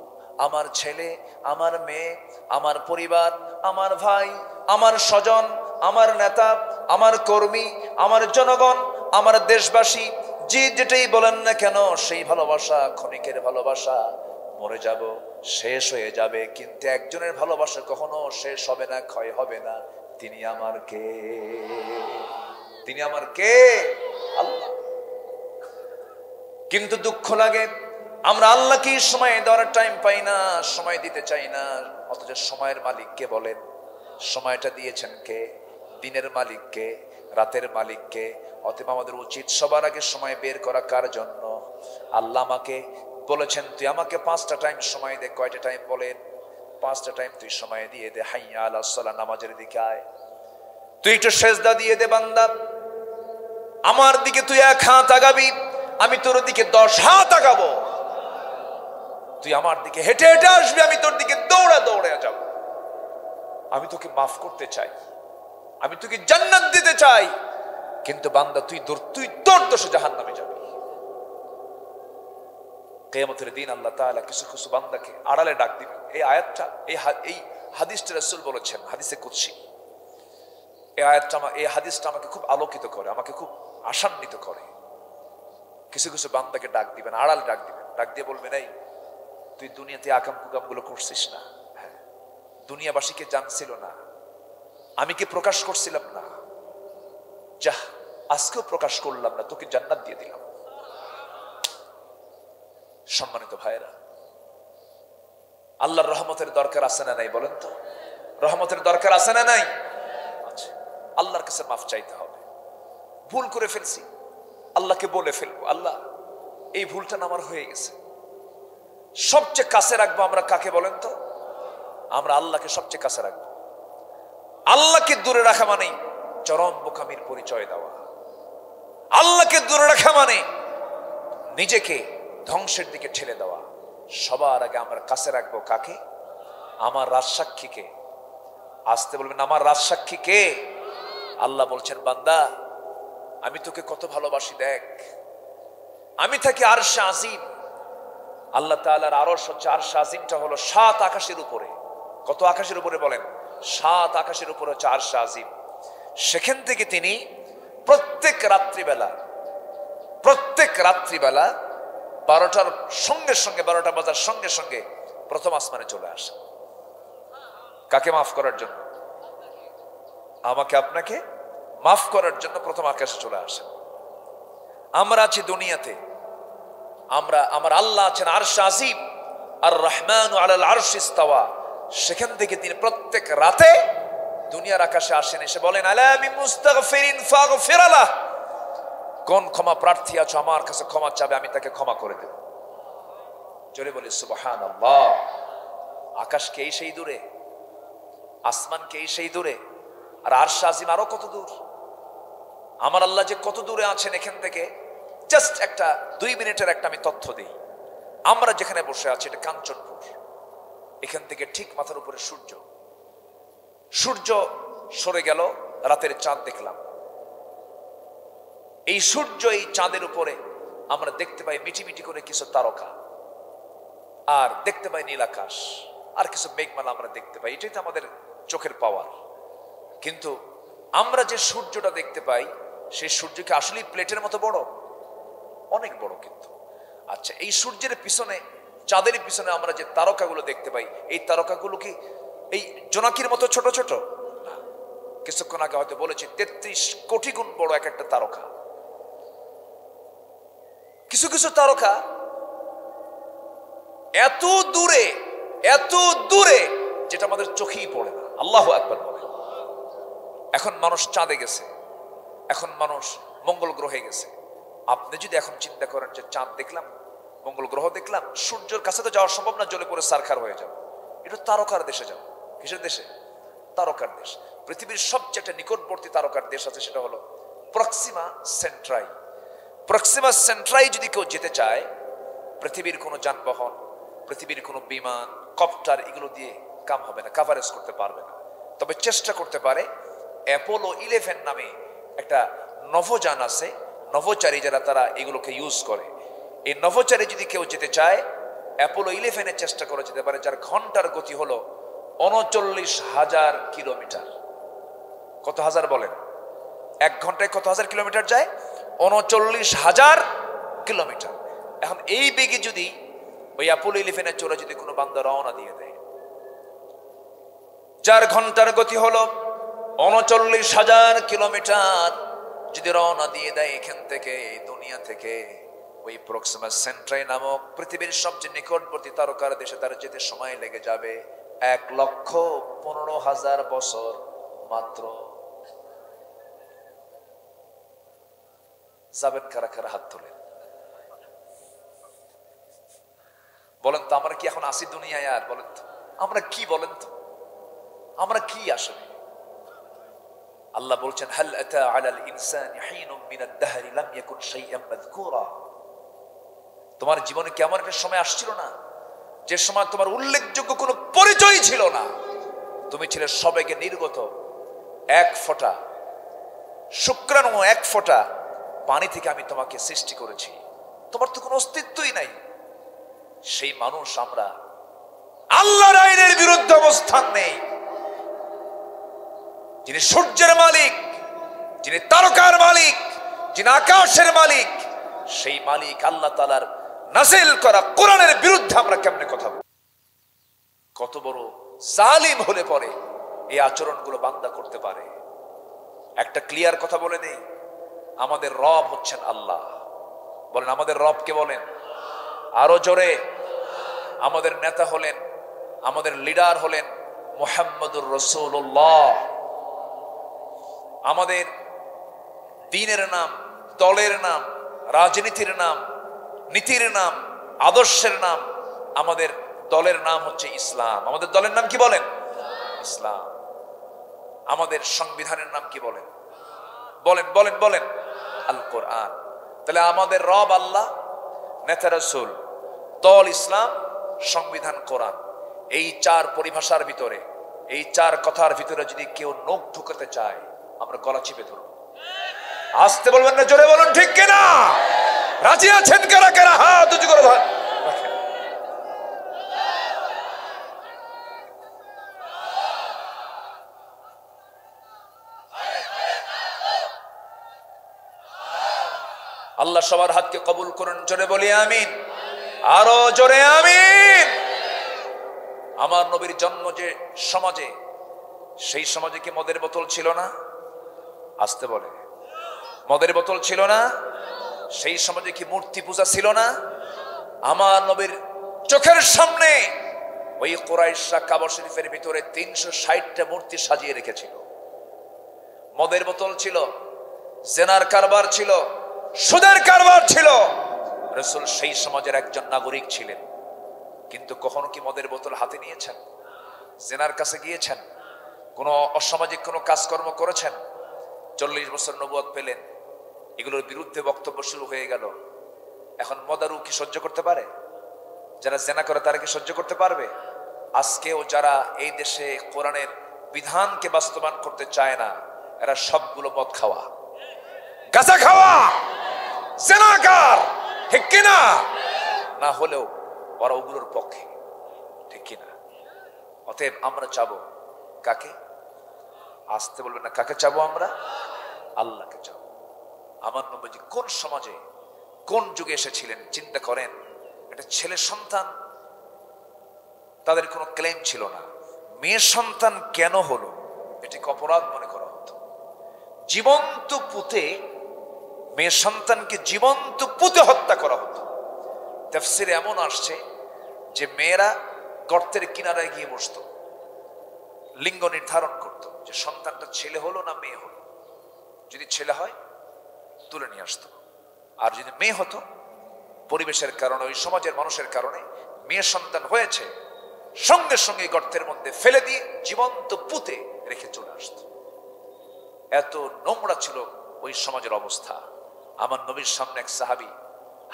আমার ছেলে, আমার মেয়ে, আমার পরিবার, আমার ভাই, আমার স্বজন, আমার নেতা, আমার কর্মী, আমার জনগণ, আমার দেশবাসী, যে যেটাই বলেন না কেন, সেই ভালোবাসা ক্ষণিকের ভালোবাসা, মরে যাব, শেষ হয়ে যাবে। কিন্তু একজনের ভালোবাসা কখনো শেষ হবে না, ক্ষয় হবে না। তিনি আমার কে? তিনি আমার কে? আল্লাহ। কিন্তু দুঃখ লাগে, আমরা আল্লাহকে সময় দেওয়ার টাইম পাই না, সময় দিতে চাই না। অথচ সময়ের মালিক কে বলেন? সময়টা দিয়েছেন কে? দিনের মালিক কে? রাতের মালিক কে? অতএব আমাদের উচিত সবার আগে সময় বের করা কার জন্য? আল্লাহ আমাকে বলেছেন, তুই আমাকে 5টা টাইম সময় দে। কয়টা টাইম বলেন? 5টা টাইম তুই সময় দিয়ে দে। হাইয়া আলাস সালাহ, নামাজের দিকে আয়। তুই একটু সেজদা দিয়ে দে বান্দা, আমার দিকে তুই 1 হাত আগাবি, আমি তোর দিকে 10 হাত আগাবো। তুই আমার দিকে হেঁটে হেঁটে আসবি, আমি তোর দিকে দৌড়া দৌড়ে যাব। আমি তোকে মাফ করতে চাই, আমি তোকে জান্নাত দিতে চাই। কিন্তু বান্দা তুই তোর দোষে জাহান্নামে যাবি। কিয়ামতের দিন আল্লাহ তাআলা কিছু কিছু বান্দাকে আড়ালে ডাক দিবেন। এই আয়াতটা, এই হাদিসটা রাসূল বলেছেন, হাদিসে কুদসি। এই হাদিসটা আমাকে খুব আলোকিত করে, আমাকে খুব আশান্বিত করে। কিছু কিছু বান্দাকে ডাক দিবেন, আড়ালে ডাক দিবেন, ডাক দিয়ে বলবেন, এই তুই দুনিয়াতে আকাম কুকাম গুলো করছিস না? হ্যাঁ। দুনিয়াবাসীকে জানছিল না, আমি কি প্রকাশ করছিলাম না? যা, আজকেও প্রকাশ করলাম না, তোকে জান্নাত দিয়ে দিলাম। সম্মানিত ভাইরা, আল্লাহর রহমতের দরকার আছে না নাই বলেন তো? রহমতের দরকার আছে না নাই? আচ্ছা, আল্লাহর কাছে মাফ চাইতে হবে। ভুল করে ফেলছি, আল্লাহকে বলে ফেলবো, আল্লাহ এই ভুলটা আমার হয়ে গেছে। সবচেয়ে কাছে রাখবো আমরা কাকে বলেন তো? আমরা আল্লাহকে সবচেয়ে কাছে রাখবো। আল্লাহকে দূরে রাখা মানে চরম বোকামির পরিচয় দেওয়া। আল্লাহকে দূরে রাখা মানে নিজেকে ধ্বংসের দিকে ঠেলে দেওয়া। সবার আগে আমরা কাছে রাখবো কাকে? আমার রাজসাক্ষীকে। আসতে বলবেন, আমার রাজসাক্ষী কে? আল্লাহ বলছেন, বান্দা আমি তোকে কত ভালোবাসি দেখ। আমি থাকি আরশে আজিম। আল্লাহ তাআলার আরশ হচ্ছে, আরশে আজিমটা হলো 7 আকাশের উপরে। কত আকাশের উপরে বলেন? 7 আকাশের উপরে হচ্ছে আরশে আজিম। সেখান থেকে তিনি প্রত্যেক রাত্রিবেলা 12টার সঙ্গে সঙ্গে 12টা বাজার সঙ্গে সঙ্গে প্রথম আসমানে চলে আসে। কাকে মাফ করার জন্য? আমাকে আপনাকে মাফ করার জন্য প্রথম আকাশে চলে আসেন। আমরা আছি দুনিয়াতে, আমার আল্লাহ আছেন আরশ আজিম, আর রহমান আলাল আরশ ইস্তাওয়া। সেখান থেকে তিনি প্রত্যেক রাতে দুনিয়ার আকাশে আসেন, এসে বলেন আলা মিন মুস্তাগফিরিন ফাগফির লাহ, কোন ক্ষমা প্রার্থী আছো আমার কাছে ক্ষমা চাবে, আমি তাকে ক্ষমা করে দেব। জোরে বলি সুবহানাল্লাহ। আকাশ কে সেই দূরে, আসমান কে সেই দূরে, আর আরশ আজিম আরো কত দূর। আমার আল্লাহ যে কত দূরে আছেন এখান থেকে জাস্ট একটা 2 মিনিটের একটা আমি তথ্য দিই। আমরা যেখানে বসে আছি এটা কাঞ্চনপুর, এখান থেকে ঠিক মাথার উপরে সূর্য, সূর্য সরে গেল, রাতের চাঁদ দেখলাম। এই সূর্য এই চাঁদের উপরে আমরা দেখতে পাই মিটিমিটি করে কিছু তারকা, আর দেখতে পাই নীল আকাশ, আর কিছু মেঘমালা আমরা দেখতে পাই। এটাই তো আমাদের চোখের পাওয়ার। কিন্তু আমরা যে সূর্যটা দেখতে পাই সেই সূর্যকে আসলে প্লেটের মতো বড়, অনেক বড়। কিন্তু আচ্ছা, এই সূর্যের পিছনে, চাঁদের পিছনে আমরা যে তারকাগুলো দেখতে পাই, এই তারকাগুলো কি এই জোনাকির মতো ছোট ছোট না। কিছুক্ষণ আগে হয়তো বলেছি 33 কোটি গুণ বড় এক একটা তারকা। কিছু কিছু তারকা এত দূরে, এত দূরে যেটা আমাদের চোখেই পড়ে না। আল্লাহু আকবার বলে। এখন মানুষ চাঁদে গেছে, এখন মানুষ মঙ্গল গ্রহে গেছে। আপনি যদি এখন চিন্তা করেন যে চাঁদ দেখলাম, মঙ্গল গ্রহ দেখলাম, সূর্যের কাছে তো যাওয়া সম্ভব না, জ্বলে পড়ে সারখার হয়ে যাবে। এটা তারকার দেশে যাও। কিসের দেশে? তারকার দেশ। পৃথিবীর সবচেয়ে একটা নিকটবর্তী তারকার দেশ আছে, সেটা হলো প্রক্সিমা সেন্ট্রাই। প্রক্সিমা সেন্ট্রাই যদি কেউ যেতে চায়, পৃথিবীর কোনো যানবাহন, পৃথিবীর কোনো বিমান, কপ্টার, এগুলো দিয়ে কাম হবে না, কাভারেজ করতে পারবে না। তবে চেষ্টা করতে পারে। অ্যাপোলো 11 নামে একটা নভোযান আছে, নভোচারী যারা, তারা এগুলোকে ইউজ করে। এই নভোচারী যদি কেউ যেতে চায়, অ্যাপোলো 11 চেষ্টা করে যেতে পারে, যার ঘন্টার গতি হলো 39,000 কিলোমিটার। কত হাজার বলেন? 1 ঘন্টায় কত হাজার কিলোমিটার যায়? 39,000 কিলোমিটার। এখন এই বেগে যদি ওই অ্যাপোলো 11 চলে যদি কোনো বান্দা রওনা দিয়ে দেয়, যার ঘন্টার গতি হলো 39,000 কিলোমিটার, যদি রওনা দিয়ে দেয় এখান থেকে, এই দুনিয়া থেকে, ওই প্রক্সিমা সেন্ট্রাই নামক পৃথিবীর সবচেয়ে নিকটবর্তী তারকার দেশে তার যেতে সময় লেগে যাবে 1,15,000 বছর মাত্র। যাবেন কারা কারা? হাত তোলেন। বলেন তো, আমরা কি এখন আসি দুনিয়ায়? আর বলেন তো আমরা কি, বলেন তো আমরা কি আসলে? আল্লাহ বলছেন হাল আতা আলাল ইনসানি হিনুম মিনাদ দাহরি লাম ইয়াকুন শাইআন মাযকুরা। তোমার জীবনে কি এমন একটা সময় আসছিল না যে সময় তোমার উল্লেখযোগ্য কোনো পরিচয় ছিল না? তুমি ছিলে সবেগে নির্গত এক ফোঁটা শুক্রাণু, এক ফোঁটা পানি থেকে আমি তোমাকে সৃষ্টি করেছি। তোমার তো কোনো অস্তিত্বই নাই। সেই মানুষ আমরা, আল্লাহর আইনের বিরুদ্ধে অবস্থান নেই। যিনি সূর্যের মালিক, যিনি তারকার মালিক, যিনি আকাশের মালিক, সেই মালিক আল্লাহ তাআলার নাযিল করা কোরআনের বিরুদ্ধে আমরা কেমনে কথা বলব? কত বড় জালিম হলে পরে এই আচরণগুলো বান্দা করতে পারে? একটা ক্লিয়ার কথা বলে নেই, আমাদের রব হচ্ছেন আল্লাহ। বলেন আমাদের রব কে? বলেন আরো জোরে। আমাদের নেতা হলেন, আমাদের লিডার হলেন মুহাম্মদুর রাসূলুল্লাহ। আমাদের দ্বীনের নাম, দলের নাম, রাজনীতির নাম, নীতির নাম, আদর্শের নাম, আমাদের দলের নাম হচ্ছে ইসলাম। আমাদের দলের নাম কি বলেন? ইসলাম। আমাদের সংবিধানের নাম কি বলেন? বলেন বলেন বলেন, আল কোরআন। তাহলে আমাদের রব আল্লাহ, নেতা রাসূল, দল ইসলাম, সংবিধান কোরআন। এই 4 পরিভাষার ভিতরে, এই 4 কথার ভিতরে যদি কেউ নখ ঢুকাতে চায়, আমরা গলা চিপে ধরব। আসতে বলবেন না, জোরে বলুন ঠিক কিনা? রাজি আছেন কারা কারা? হাত উঁচু করে ধরেন। আল্লাহ সবার হাতকে কবুল করুন, জোরে বলি আমিন। আরো জোরে আমিন। আমার নবীর জন্ম যে সমাজে সেই সমাজে কি মদের বোতল ছিল না? আসতে বলে, মদের বোতল ছিল না? সেই সমাজে কি মূর্তি পূজা ছিল না? আমার নবীর চোখের সামনে ওই কুরাইশরা কাবা শরীফের ভিতরে 360টা মূর্তি সাজিয়ে রেখেছিল। মদের বোতল ছিল, জেনার কারবার ছিল, সুদের কারবার ছিল। রাসূল সেই সমাজের একজন নাগরিক ছিলেন, কিন্তু কখনো কি মদের বোতল হাতে নিয়েছেন? জেনার কাছে গিয়েছেন? কোনো অসামাজিক কোনো কাজকর্ম করেছেন? 40 বছর নবুয়ত পেলেন, এগুলোর বিরুদ্ধে বক্তব্য শুরু হয়ে গেল। এখন মদারু কি সহ্য করতে পারে? যারা জেনা করে তারা কি সহ্য করতে পারবে? আজকেও যারা এই দেশে কোরআনের বিধানকে বাস্তবায়ন করতে চায় না, এরা সবগুলো মদ খাওয়া, গাঁজা খাওয়া, জেনাকার, ঠিক কিনা? না হলেও ওরা ওগুলোর পক্ষে, ঠিক কিনা? অতএব আমরা চাবো কাকে? আসতে বলবেন না, কাকে চাবো আমরা? আল্লাহকে চাবো। আমার নবীজি কোন সমাজে কোন যুগে এসেছিলেন চিন্তা করেন। একটা ছেলে সন্তান, তাদের কোনো ক্লেম ছিল না। মেয়ে সন্তান কেন হলো এটিকে অপরাধ মনে করা হতো। জীবন্ত পুঁতে মেয়ে সন্তানকে জীবন্ত পুঁতে হত্যা করা হতো। তাফসীরে এমন আসছে যে মেয়েরা গর্তের কিনারায় গিয়ে বসতো, লিঙ্গ নির্ধারণ করত যে সন্তানটা ছেলে হলো না মেয়ে হলো। যদি ছেলে হয় তুলে নিয়ে আসতো, আর যদি মেয়ে হতো পরিবেশের কারণে, ওই সমাজের মানুষের কারণে মেয়ে সন্তান হয়েছে, সঙ্গে সঙ্গে গর্তের মধ্যে ফেলে দিয়ে জীবন্ত পুঁতে রেখে চলে আসতো। এত নোংরা ছিল ওই সমাজের অবস্থা। আমার নবীর সামনে এক সাহাবী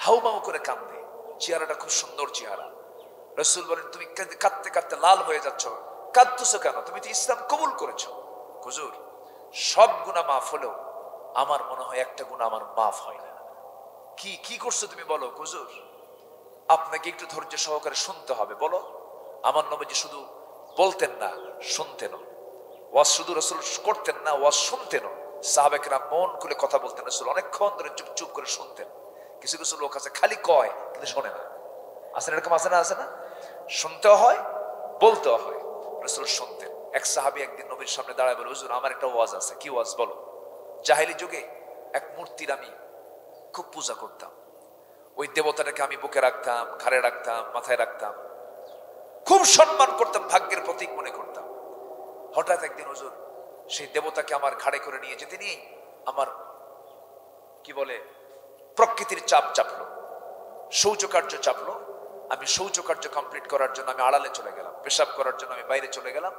হাউমাউ করে কাঁদে, চেহারাটা খুব সুন্দর চেহারা। রাসূল বলেন, তুমি কাঁদতে কাঁদতে লাল হয়ে যাচ্ছ, কাঁদতেছো কেন? তুমি তো ইসলাম কবুল করেছো। হুজুর, সব গুনাহ মাফ হলেও আমার মনে হয় একটা গুনাহ আমার মাফ হয় না। কি করছো তুমি বলো হুজুর? আপনাকে একটু ধৈর্য সহকারে শুনতে হবে, বলো। আমার নবীজি শুধু বলতেন না, শুনতেন। ওয়াজ শুধু রাসূল করতেন না, ওয়াজ শুনতেন। সাহাবায়ে মন খুলে কথা বলতেন, রাসূল অনেকক্ষণ ধরে চুপ করে শুনতেন। কিছু কিছু লোক আছে খালি কয় কিন্তু শোনে না, আছে না? এরকম আছে না? শুনতেও হয়, বলতেও হয়। রাসূল শুনতেন। এক সাহাবী একদিন নবীর সামনে দাঁড়ায় বলে, হুজুর আমার একটা ওয়াজ আছে। কি ওয়াজ বলো? জাহেলি যুগে এক মূর্তির আমি খুব পূজা করতাম। ওই দেবতাটাকে আমি বুকে রাখতাম, ঘাড়ে রাখতাম, মাথায় রাখতাম, খুব সম্মান করতাম, ভাগ্যের প্রতীক মনে করতাম। হঠাৎ একদিন হুজুর সেই দেবতাকে আমার ঘাড়ে করে নিয়ে যেতে নিয়েই আমার কি বলে প্রকৃতির চাপ চাপলো, শৌচকার্য চাপলো। আমি শৌচকার্য কমপ্লিট করার জন্য আমি আড়ালে চলে গেলাম, পেশাব করার জন্য আমি বাইরে চলে গেলাম।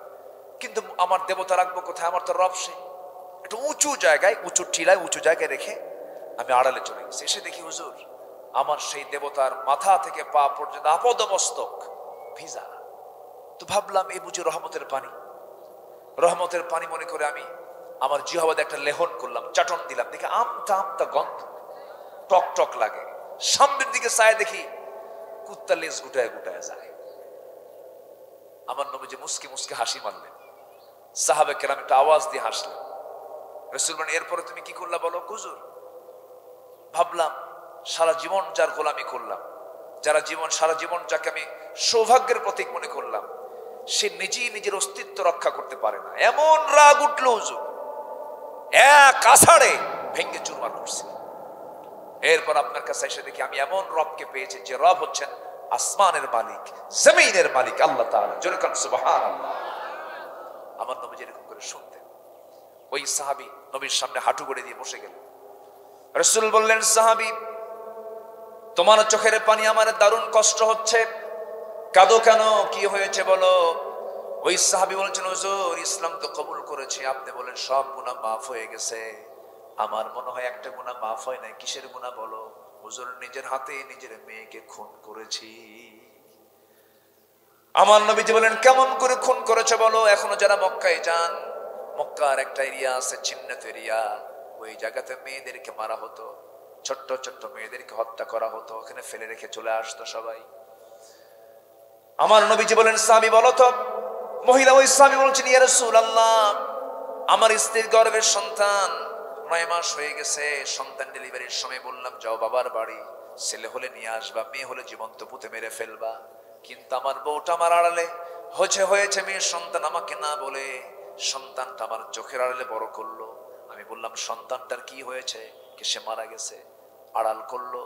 কিন্তু আমার দেবতা রাখবো কোথায়? আমার তো রব সে। একটু উঁচু জায়গায়, উঁচু টিলায়, উঁচু জায়গায় রেখে আমি আড়ালে চলে গেছি। এসে দেখি হুজুর আমার সেই দেবতার মাথা থেকে পা পর্যন্ত আপাদমস্তক ভিজা। তো ভাবলাম এই বুঝি রহমতের পানি। রহমতের পানি মনে করে আমি আমার জিহ্বাতে একটা লেহন করলাম, চাটন দিলাম। দেখি আমতা গন্ধ, টক টক লাগে। সামনের দিকে চায় দেখি কুত্তা লেজ গুটায় যায়। আমার নবীজি মুস্কি মুস্কি হাসি মারলেন। সাহাবে কেরাম একটা আওয়াজ দিয়ে হাসলেন। রাসূল বলেন, এরপরে তুমি কি করলা বলো? হুজুর ভাবলাম সারা জীবন যার গোলামি করলাম, সারা জীবন যাকে আমি সৌভাগ্যের প্রতীক মনে করলাম, সে নিজেই নিজের অস্তিত্ব রক্ষা করতে পারে না। এমন রাগ উঠলো হুজুর, এক আষাঢ়ে ভেঙ্গে চুরমার করছে। এরপর আপনার কাছে এসে দেখি আমি এমন রবকে পেয়েছি যে রব হচ্ছেন আসমানের মালিক, জমিনের মালিক আল্লাহ তাআলা। জোরে কান সুবহানাল্লাহ। আমার নবী যেরকম করে শুনতেন। ওই সাহাবী নবীর সামনে হাঁটু গড়ে দিয়ে বসে গেল। রাসূল বললেন, সাহাবী তোমার চোখের পানি আমার দারুণ কষ্ট হচ্ছে, কাঁদো কেন? কি হয়েছে বলো? ওই সাহাবী বলছেন, হুজুর ইসলাম তো কবুল করেছি, আপনি বলেন সব গুনাহ মাফ হয়ে গেছে। আমার মনে হয় একটা গুনাহ মাফ হয় নাই। কিসের গুনাহ বলো? হুজুর নিজের হাতে নিজের মেয়েকে খুন করেছি। আমার নবীজি বলেন, কেমন করে খুন করেছে বলো? এখনো যারা মক্কায় যান, মক্কার একটা এরিয়া আছে চিহ্নিত এরিয়া, ওই জায়গাতে মেয়েদেরকে মারা হতো, ছোট্ট ছোট্ট মেয়েদেরকে হত্যা করা হতো, ওখানে ফেলে রেখে চলে আসতো সবাই। আমার নবীজি বলেন, সাহাবী বলো তো। মহিলা ওই সাহাবী বলছেন, ইয়া রাসূলুল্লাহ আমার স্ত্রীর গর্ভের সন্তান 9 মাস হয়ে গেছে। সন্তান ডেলিভারির সময় বললাম যাও বাবার বাড়ি, ছেলে হলে নিয়ে আসবা, মেয়ে হলে জীবন্ত পুঁতে মেরে ফেলবা। কিন্তু আমার বউটা আমার আড়ালে হয়েছে মেয়ের সন্তান আমাকে না বলে সন্তানটা আমার চোখের আড়ালে বড় করলো। আমি বললাম সন্তানটার কি হয়েছে, কি সে মারা গেছে? আড়াল করলো।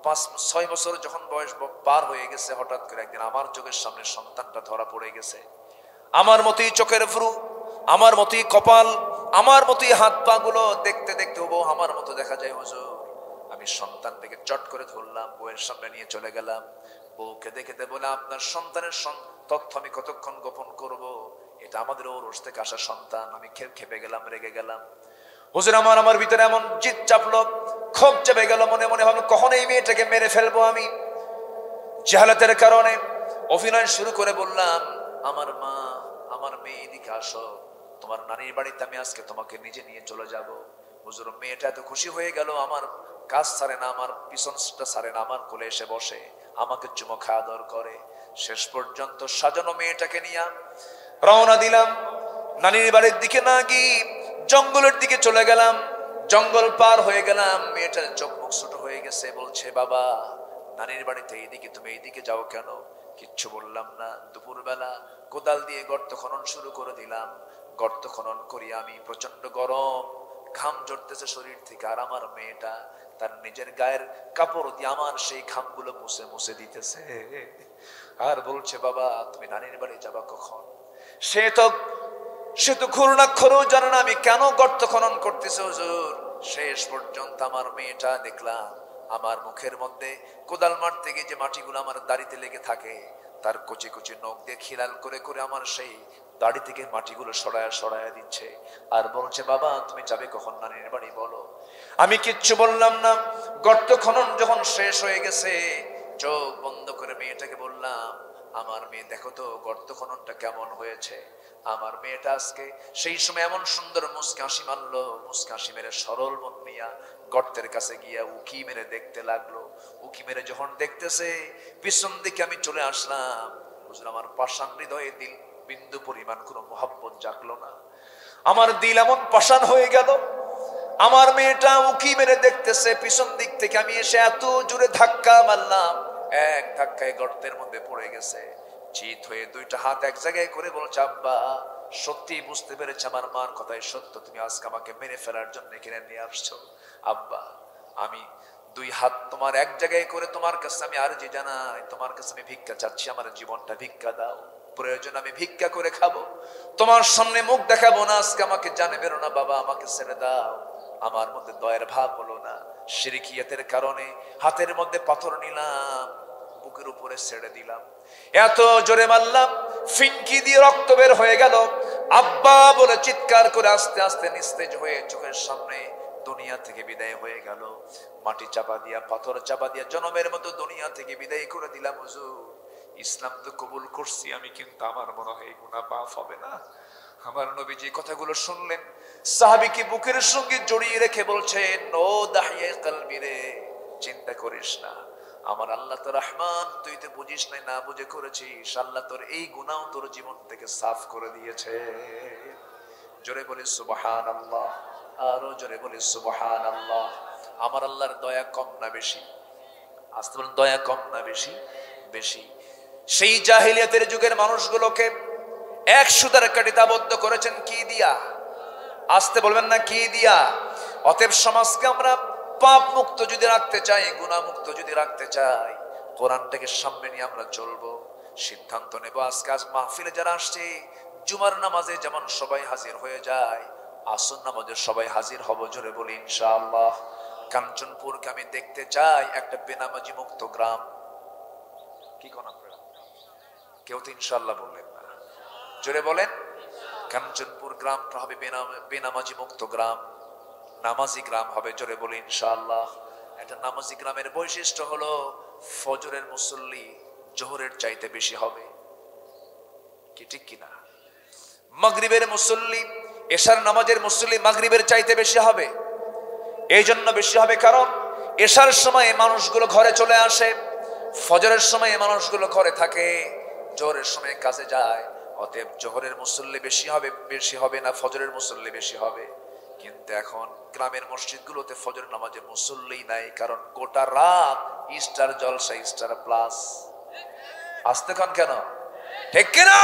5-6 বছর যখন বয়স পার হয়ে গেছে, হঠাৎ করে একদিন আমার চোখের সামনে সন্তানটা ধরা পড়ে গেছে। আমার মতোই চোখের ভ্রু, আমার মতোই কপাল, আমার মতোই হাত পা গুলো, দেখতে দেখতে ও আমার মতো দেখা যায় হুজুর। আমি সন্তানটাকে চট করে ধরলাম, বউয়ের সামনে নিয়ে চলে গেলাম। বউকে দেখে বলে, আপনার সন্তানের তথ্য আমি কতক্ষণ গোপন করব? এটা আমাদের ওরস থেকে আসা সন্তান। আমি খেপে গেলাম, রেগে গেলাম। হুজুর আমার ভিতরে এমন জিদ চাপলো, ক্ষোভ চেপে গেল। মনে মনে ভাবলাম কখন এই মেয়েটাকে মেরে ফেলবো আমি। জাহালাতের কারণে অভিনয় শুরু করে বললাম, আমার মা, আমার মেয়ে, এদিকে আসো, তোমার নানির বাড়িতে আমি আজকে তোমাকে নিজে নিয়ে চলে যাব। হুজুর মেয়েটা এত খুশি হয়ে গেল, আমার কাজ ছাড়ে না, আমার পিছনটা ছাড়ে না, আমার কোলে এসে বসে আমাকে চুমো খাওয়া দর করে। শেষ পর্যন্ত সাজানো মেয়েটাকে নিয়ে রওনা দিলাম। নানির বাড়ির দিকে না গিয়ে জঙ্গলের দিকে চলে গেলাম। জঙ্গল পার হয়ে গেলাম, মেয়েটার চোখ মুখ ছোট হয়ে গেছে। বলছে, বাবা নানির বাড়িতে এইদিকে, তুমি এইদিকে যাও কেন? কিচ্ছু বললাম না। দুপুরবেলা কোদাল দিয়ে গর্ত খনন শুরু করে দিলাম। গর্ত খনন করি আমি, প্রচন্ড গরম, ঘাম ঝরতেছে শরীর থেকে। আর আমার মেয়েটা তার নিজের গায়ের কাপড় দিয়ে আমার সেই ঘামগুলো মুছে মুছে দিতেছে। আর বলছে, বাবা তুমি নানির বাড়ি যাবা কখন? সে তো ঘূর্ণাক্ষরও জানে না আমি কেন গর্ত খনন করতেছে হুজুর। শেষ পর্যন্ত আমার মেয়েটা দেখলাম আমার মুখের মধ্যে কোদাল মারতে গিয়ে যে মাটিগুলো আমার দাড়িতে লেগে থাকে, তার কচি কচি নখ দিয়ে খিলাল করে করে আমার সেই দাড়ি থেকে মাটিগুলো সরায়া দিচ্ছে। আর বলছে, বাবা তুমি যাবে কখন নানির বাড়ি বলো? আমি কিচ্ছু বললাম না। গর্ত খনন যখন শেষ হয়ে গেছে, চোখ বন্ধ করে মেয়েটাকে বললাম, আমার মেয়ে দেখো তো গর্ত খননটা কেমন হয়েছে। আমার মেয়েটা আজকে সেই সময় এমন সুন্দর মুচকি হাসি মারলো, মুচকি হাসি মেরে সরল মন নিয়া গর্তের কাছে গিয়া উকি মেরে দেখতে লাগলো। উকি মেরে যখন দেখতেছে, পিছন দিকে আমি চলে আসলাম। বুঝলাম আমার পাষাণ হৃদয়ে দিল বিন্দু পরিমাণ কোনো মোহাব্বত জাগলো না। আমার দিল এমন পাষাণ হয়ে গেল। আমার মেয়েটা উকি মেরে দেখতেছে, পিছন দিক থেকে আমি এসে এত জোরে ধাক্কা মারলাম, এক ধাক্কায় গর্তের মধ্যে পড়ে গেছে। চিত হয়ে দুইটা হাত এক জায়গায় করে বলছে, আব্বা সত্যি বুঝতে পেরেছে আমার মার কথাই সত্য, তুমি আজকে আমাকে মেরে ফেলার জন্য কিনে নিয়ে আসছো। আব্বা আমি দুই হাত তোমার এক জায়গায় করে তোমার কাছে আমি আরজি জানাই, তোমার কাছে আমি ভিক্ষা চাচ্ছি, আমার জীবনটা ভিক্ষা দাও। প্রয়োজন আমি ভিক্ষা করে খাবো, তোমার সামনে মুখ দেখাবো না। আজকে আমাকে জানে বেরো না বাবা, আমাকে ছেড়ে দাও। আমার মধ্যে দয়ের ভাব হলো না। শিরকিয়াতের কারণে হাতের মধ্যে পাথর নিলাম, বুকের উপরে ছেড়ে দিলাম। এত জোরে মারলাম, ফিনকি দিয়ে রক্ত বের হয়ে গেল। আব্বা বলে চিৎকার করে আস্তে আস্তে নিস্তেজ হয়ে চোখের সামনে দুনিয়া থেকে বিদায় হয়ে গেল। মাটি চাপা দিয়া, পাথর চাপা দিয়া জনমের মতো দুনিয়া থেকে বিদায় করে দিলাম। হুজুর ইসলাম তো কবুল করছি আমি, কিন্তু আমার মনে হয় গুনাহ মাফ হবে না। আমার নবী যে কথাগুলো শুনলেন, সাহাবীকে বুকের সঙ্গে জড়িয়ে রেখে বলছেন, ও দাহিয়ে কলবি রে, চিন্তা করিস না, আমার আল্লাহ তো রহমান, তুই তো বুঝিস নাই, না বুঝে করেছিস, আল্লাহ তোর এই গুনাহ তোর জীবন থেকে সাফ করে দিয়েছে। জোরে বলি সুবহানাল্লাহ, আরো জোরে বলি সুবহানাল্লাহ। আমার আল্লাহর দয়া কম না বেশি? আসতে বলেন, দয়া কম না বেশি? বেশি। সেই জাহেলিয়াতের যুগের মানুষগুলোকে এক সুতার কাঠিতে আবদ্ধ করেছেন কি দিয়া? আসতে বলবেন না, কি দিয়া? অতএব সমাজকে আমরা পাপ মুক্ত যদি রাখতে চাই, গুনাহ মুক্ত যদি রাখতে চাই, কোরআনটাকে সামনে নিয়ে আমরা চলবো, সিদ্ধান্ত নেব। আজকে মাহফিলে যারা আসছে, জুমার নামাজে যেমন সবাই হাজির হয়ে যায়, আসর নামাজে সবাই হাজির হব। জোরে বলি ইনশাআল্লাহ। কাঞ্চনপুরকে আমি দেখতে চাই একটা বেনামাজি মুক্ত গ্রাম। কি কোন আপনারা কেউ তো ইনশাআল্লাহ বললেন না, জোরে বলেন। কাঞ্চনপুর গ্রামটা হবে বেনামাজি মুক্ত গ্রাম, নামাজি গ্রাম হবে। জোরে বলি ইনশাআল্লাহ। একটা নামাজি গ্রামের বৈশিষ্ট্য হলো ফজরের মুসল্লি জোহরের চাইতে বেশি হবে, কি ঠিক কিনা? মাগরিবের মুসল্লি, এশার নামাজের মুসল্লি মাগরিবের চাইতে বেশি হবে। এই জন্য বেশি হবে কারণ এশার সময় মানুষগুলো ঘরে চলে আসে, ফজরের সময় মানুষগুলো ঘরে থাকে, জোহরের সময় কাজে যায়। অতএব জোহরের মুসল্লি বেশি হবে না, ফজরের মুসল্লি বেশি হবে। কিন্তু এখন গ্রামের মসজিদগুলোতে ফজর নামাজের মুসল্লি নাই, কারণ গোটা রাত স্টার জলসা, স্টার প্লাস। আসতে খান কেন? ঠিক কিনা?